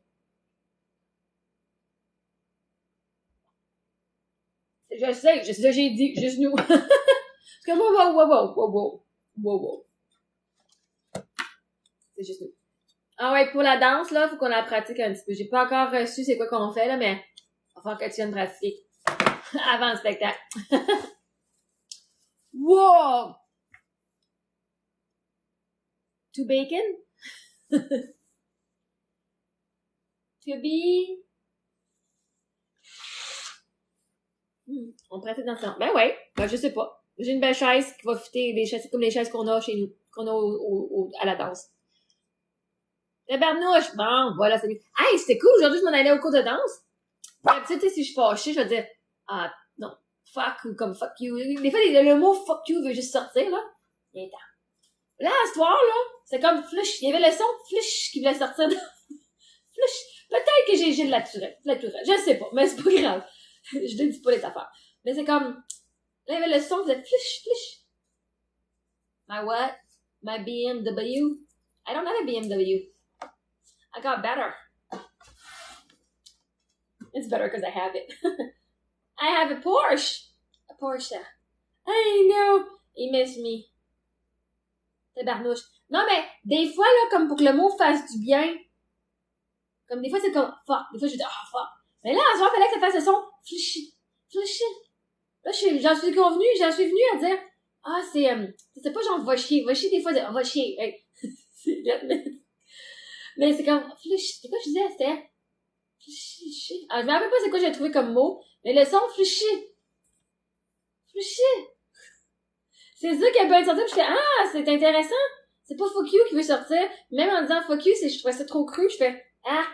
Je sais, j'ai dit, juste nous. Parce que wow. C'est juste nous. Ah ouais, pour la danse, là, faut qu'on la pratique un petit peu. J'ai pas encore reçu c'est quoi qu'on fait, là, mais il va falloir que tu viennes pratiquer. Avant le spectacle. Wow! To bacon? To be? On pratique dans le salon. Ben ouais, ben je sais pas. J'ai une belle chaise qui va fitter les chaises, comme les chaises qu'on a chez nous, qu'on a à la danse. Tabarnouche! Bon, voilà, salut. Hey, c'était cool, aujourd'hui, je m'en allais au cours de danse. D'habitude, tu sais, si je suis fâchée, je vais dire, ah, non, fuck, ou comme fuck you. Des fois, le mot fuck you veut juste sortir, là. Il est temps. Là, à ce soir, là, c'est comme flush. Il y avait le son flush qui voulait sortir de... flush. Peut-être que j'ai de la tourette. Je sais pas, mais c'est pas grave. Je ne dis pas les affaires. Mais c'est comme... Là, il y avait le son qui faisait flush, flush. My what? My BMW? I don't have a BMW. I got better. It's better because I have it. I have a Porsche. A Porsche. I know. He missed me. Tabarnouche. Non, mais des fois, là, comme pour que le mot fasse du bien, comme des fois, c'est comme fuck. Des fois, je dis fuck. Mais là, en ce moment, il fallait que ça fasse le son flushy. Flushy. Là, j'en suis venue à dire c'est pas genre va chier des fois, va chier. Hey. C'est mais c'est comme flushy. C'est quoi je disais? C'était flushy. Je me rappelle pas c'est quoi j'ai trouvé comme mot, mais le son flushy. Flushy. C'est ça qui a pu être sorti, puis je fais c'est intéressant. C'est pas fuck you qui veut sortir. Même en disant fuck you, je trouvais ça trop cru, je fais Ah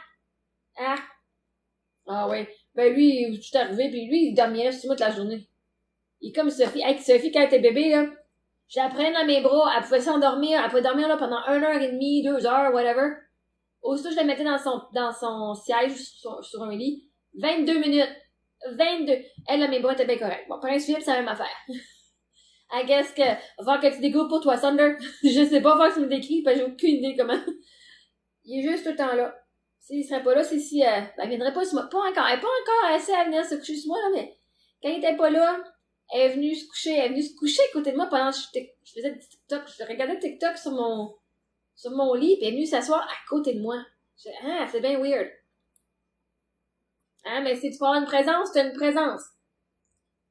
ouais. Ben lui, je suis arrivée, puis lui, il dormait sur moi toute la journée. Il est comme Sophie. Avec Sophie, quand elle était bébé, là, je la prenais dans mes bras, elle pouvait s'endormir, elle pouvait dormir là pendant 1h30, 2h, whatever. Aussitôt, je la mettais dans son siège, sur un lit. 22 minutes. 22. Elle, là, mes bras étaient bien corrects. Bon, Prince Philippe, c'est la même affaire. I guess que, voir que tu dégoûtes pour toi, Thunder. Je sais pas voir que tu me décris, parce que j'ai aucune idée comment. Il est juste tout le temps là. S'il serait pas là, c'est si, il viendrait pas sur moi. Elle est pas encore assez à venir se coucher sur moi, là, mais quand il était pas là, elle est venue se coucher à côté de moi pendant que je faisais du TikTok. Je regardais TikTok sur mon lit, puis elle est venue s'asseoir à côté de moi. Je dis, c'est bien weird. Mais si tu peux avoir une présence, t'as une présence.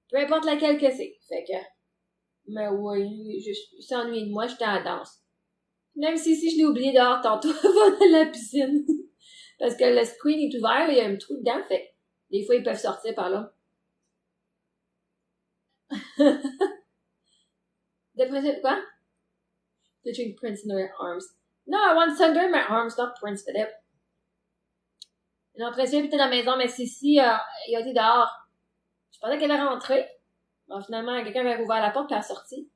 Peu importe laquelle que c'est. Fait que, mais oui, je s'ennuie de moi, j'étais à la danse. Même si je l'ai oublié dehors tantôt avant dans la piscine. Parce que le screen est ouvert, il y a un trou dedans, fait des fois ils peuvent sortir par là. The Prince, quoi? Touching Prince in their arms. No, I want Thunder in my arms, not Prince Philip. Non, Prince Philip était dans la maison, mais Sissi, il a été dehors. Je pensais qu'elle allait rentrer. Bon, finalement, quelqu'un avait ouvert la porte et elle est sortie.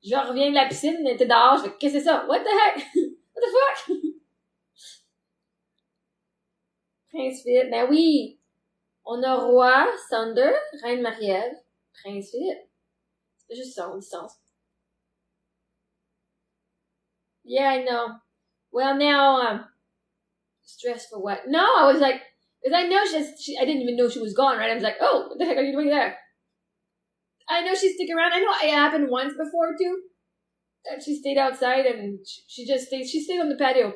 Je reviens de la piscine, elle était dehors, je fais, qu'est-ce que c'est ça? What the heck? What the fuck? Prince Philip, ben oui! On a roi, Thunder, reine Marie-Ève, Prince Philip. C'est juste ça, on dit sens. Yeah, I know. Well, now, stressed for what? No, I was like, because I know I didn't even know she was gone, right? I was like, oh, what the heck are you doing there? I know she stick around. I know it happened once before, too. That she stayed outside and she stayed on the patio.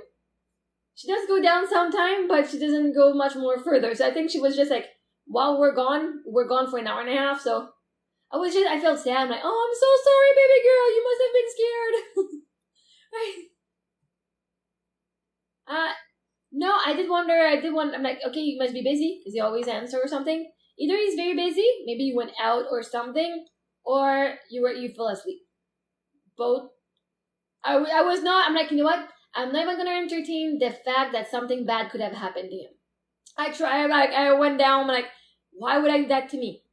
She does go down sometime, but she doesn't go much more further. So I think she was just like, while we're gone for an hour and a half, so I felt sad. I'm like, oh, I'm so sorry, baby girl. You must have been scared. Right. No, I did wonder, I'm like, okay, you must be busy, because he always answer or something. Either he's very busy, maybe you went out or something, or you fell asleep. Both. I was not, I'm like, you know what? I'm not even going to entertain the fact that something bad could have happened to him. I went down, I'm like, why would I do that to me?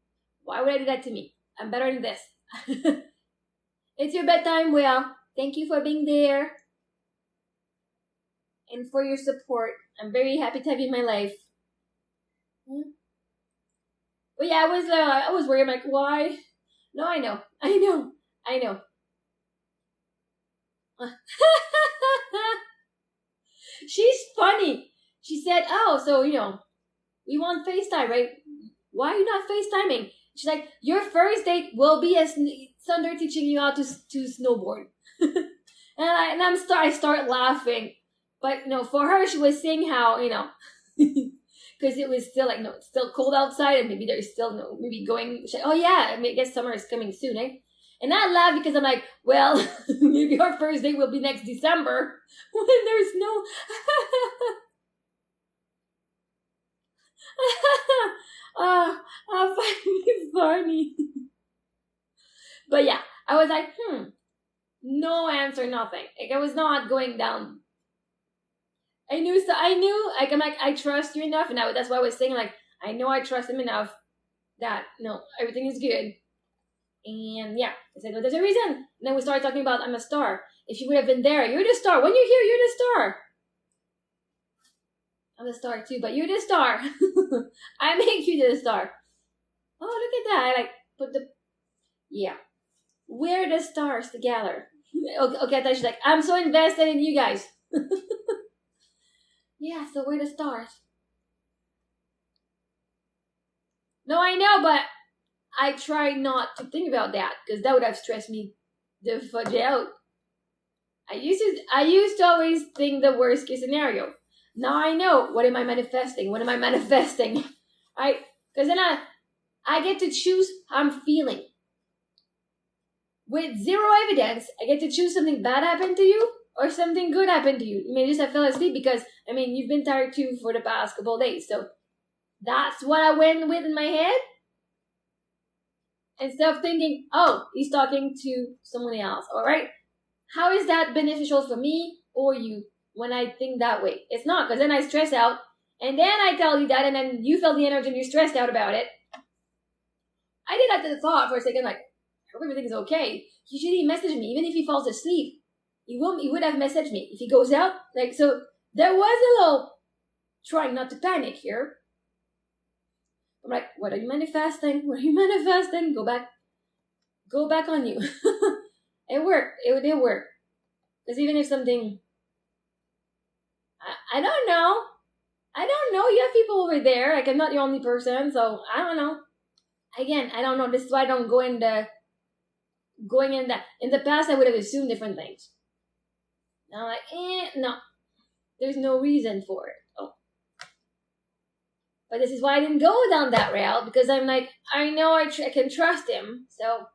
Why would I do that to me? I'm better than this. It's your bedtime, Will. Thank you for being there. And for your support. I'm very happy to have you in my life. Well, yeah, I was worried. I'm like, why? No, I know. She's funny. She said, oh, so, we want FaceTime, right? Why are you not FaceTiming? She's like, your first date will be as Thunder teaching you how to snowboard. and I start laughing. But, for her, she was saying how, because it was still it's still cold outside and maybe there's still, maybe going, like, oh yeah, I guess summer is coming soon, eh? And I laugh because I'm like, well, maybe our first date will be next December when there's no... I find it funny. But yeah, I was like, no answer, nothing. Like, I was not going down. I knew, like, I'm like, I trust you enough, and that's why I was saying, like, I know I trust him enough that, everything is good. And yeah, I said, well, there's a reason. And then we started talking about I'm a star. if you would have been there. You're the star. When you're here, you're the star. I'm the star too, but you're the star. I make you the star. Oh, look at that. I like put the, yeah. We're the stars together. Okay, I thought she's like, I'm so invested in you guys. Yeah, so we're the stars. No, I know, but I try not to think about that because that would have stressed me the fudge out. I used to always think the worst case scenario. Now I know, what am I manifesting? What am I manifesting? Right? Because then I get to choose how I'm feeling. With zero evidence, I get to choose something bad happened to you or something good happened to you. You may just have fell asleep because, I mean, you've been tired too for the past couple of days. So that's what I went with in my head. Instead of thinking, oh, he's talking to someone else. All right. How is that beneficial for me or you when I think that way? It's not, because then I stress out and then I tell you that and then you feel the energy and you're stressed out about it. I did that to the thought for a second, like, I hope everything is okay. Usually he messages me, even if he falls asleep. He would have messaged me. If he goes out, like, so there was a little trying not to panic here. I'm like, what are you manifesting? What are you manifesting? Go back on you. It worked. It did work. Because even if something, I don't know. You have people over there. Like, I'm not the only person, so I don't know. Again, I don't know. This is why I don't go in that. In the past, I would have assumed different things. Now I'm like, no. There's no reason for it. Oh. But this is why I didn't go down that route, because I'm like, I know I can trust him, so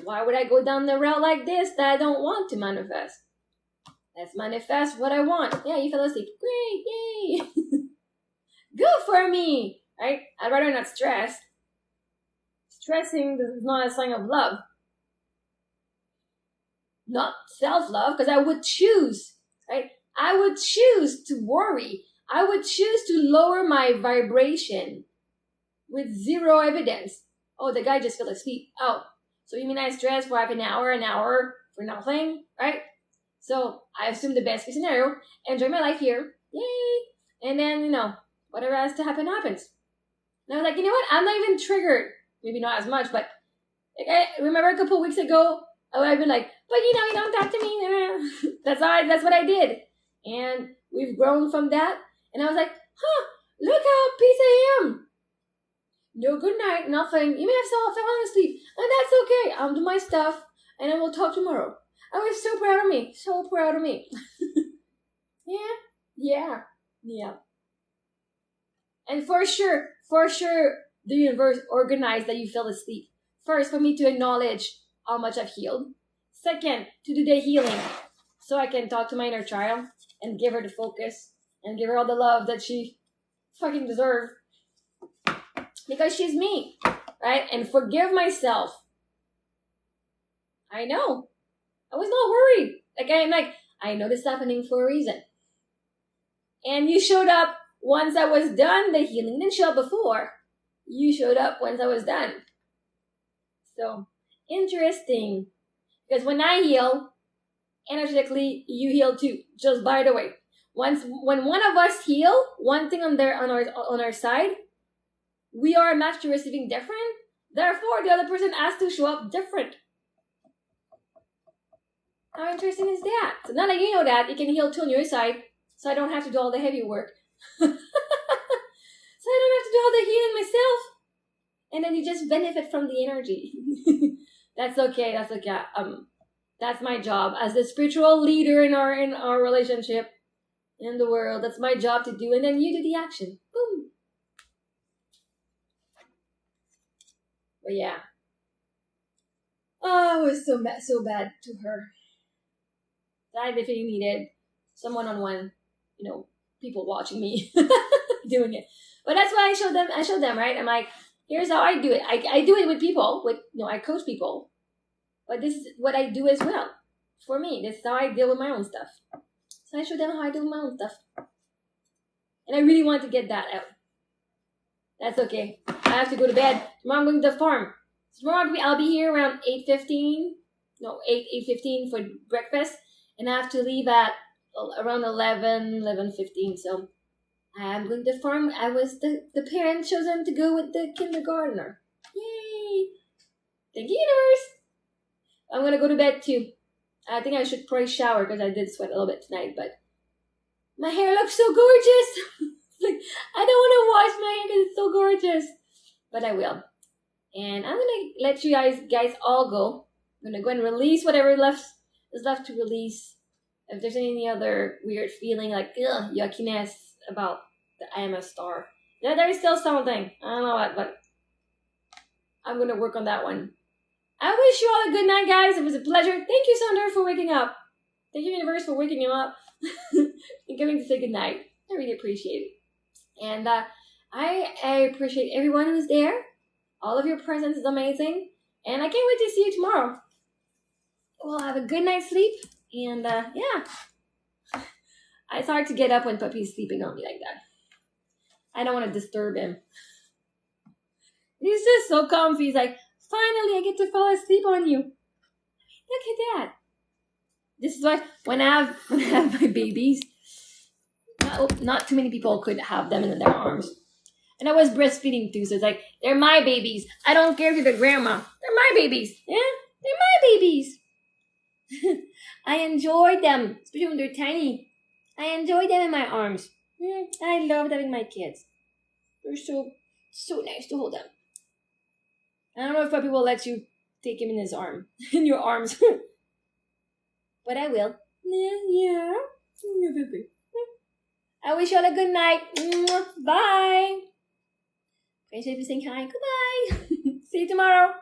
why would I go down the route like this that I don't want to manifest? Let's manifest what I want. Yeah, you fell asleep. Great, yay! Good for me, right? I'd rather not stress. Stressing is not a sign of love. Not self-love, because I would choose, right? I would choose to worry. I would choose to lower my vibration with zero evidence. Oh, the guy just fell asleep. Oh, so you mean I stress for half an hour for nothing, right? So I assume the best case scenario, enjoy my life here, yay! And then, whatever has to happen happens. And I was like, you know what? I'm not even triggered. Maybe not as much, but like, I remember a couple weeks ago, I would have been like, but you don't talk to me. That's what I did. And we've grown from that. And I was like, look how peace I am. No good night, nothing. You may have fallen asleep. And that's okay. I'll do my stuff. And then we'll talk tomorrow. I was so proud of me. So proud of me. Yeah. And for sure, the universe organized that you fell asleep. First, for me to acknowledge how much I've healed. Second, to do the healing so I can talk to my inner child and give her the focus and give her all the love that she fucking deserves. Because she's me, right? And forgive myself. I know. I was not worried. I know this is happening for a reason. And you showed up once I was done. The healing didn't show up before. You showed up once I was done. So, interesting. Because when I heal, energetically, you heal too. Just by the way. When one of us heal, one thing on our side, we are matched to receiving different. Therefore, the other person has to show up different. How interesting is that? So now that you know that, you can heal too on your side, so I don't have to do all the heavy work. So I don't have to do all the healing myself. And then you just benefit from the energy. That's okay. That's my job as the spiritual leader in our relationship in the world. That's my job to do, and then you do the action. Boom. But yeah. Oh, it was so bad to her. I definitely needed some one-on-one, people watching me doing it. But that's why I showed them, right? I'm like, here's how I do it. I do it with people, I coach people. But this is what I do as well. For me, this is how I deal with my own stuff. So I showed them how I deal with my own stuff. And I really want to get that out. That's okay. I have to go to bed. Tomorrow I'm going to the farm. So tomorrow I'll be here around 8:15 for breakfast. and I have to leave at around 11:15. So I'm going to farm. I was the parent chosen to go with the kindergartner. Yay! Thank you, universe. I'm gonna go to bed too. I think I should probably shower because I did sweat a little bit tonight, but my hair looks so gorgeous. Like, I don't want to wash my hair because it's so gorgeous, but I will. And I'm gonna let you guys all go. I'm gonna go and release whatever is left to release. If there's any other weird feeling like yuckiness about the I am a star, there is still something. I don't know what, but I'm gonna work on that one. I wish you all a good night, guys. It was a pleasure. Thank you, Sandra, for waking up. Thank you, universe, for waking you up and coming to say good night. I really appreciate it. And I appreciate everyone who's there. All of your presence is amazing. And I can't wait to see you tomorrow. We'll have a good night's sleep. And yeah. It's hard to get up when puppy's sleeping on me like that. I don't want to disturb him. He's just so comfy. He's like, finally I get to fall asleep on you. Look at that. This is why when I have my babies, not too many people could have them in their arms. And I was breastfeeding too, so it's like, they're my babies. I don't care if you're the grandma. They're my babies. Yeah? They're my babies. I enjoy them, especially when they're tiny. I enjoy them in my arms. I love having my kids. They're so nice to hold them. I don't know if puppy will let you take him in his arm, in your arms. But I will. Yeah. I wish you all a good night. Bye. Can you say hi? Goodbye. See you tomorrow.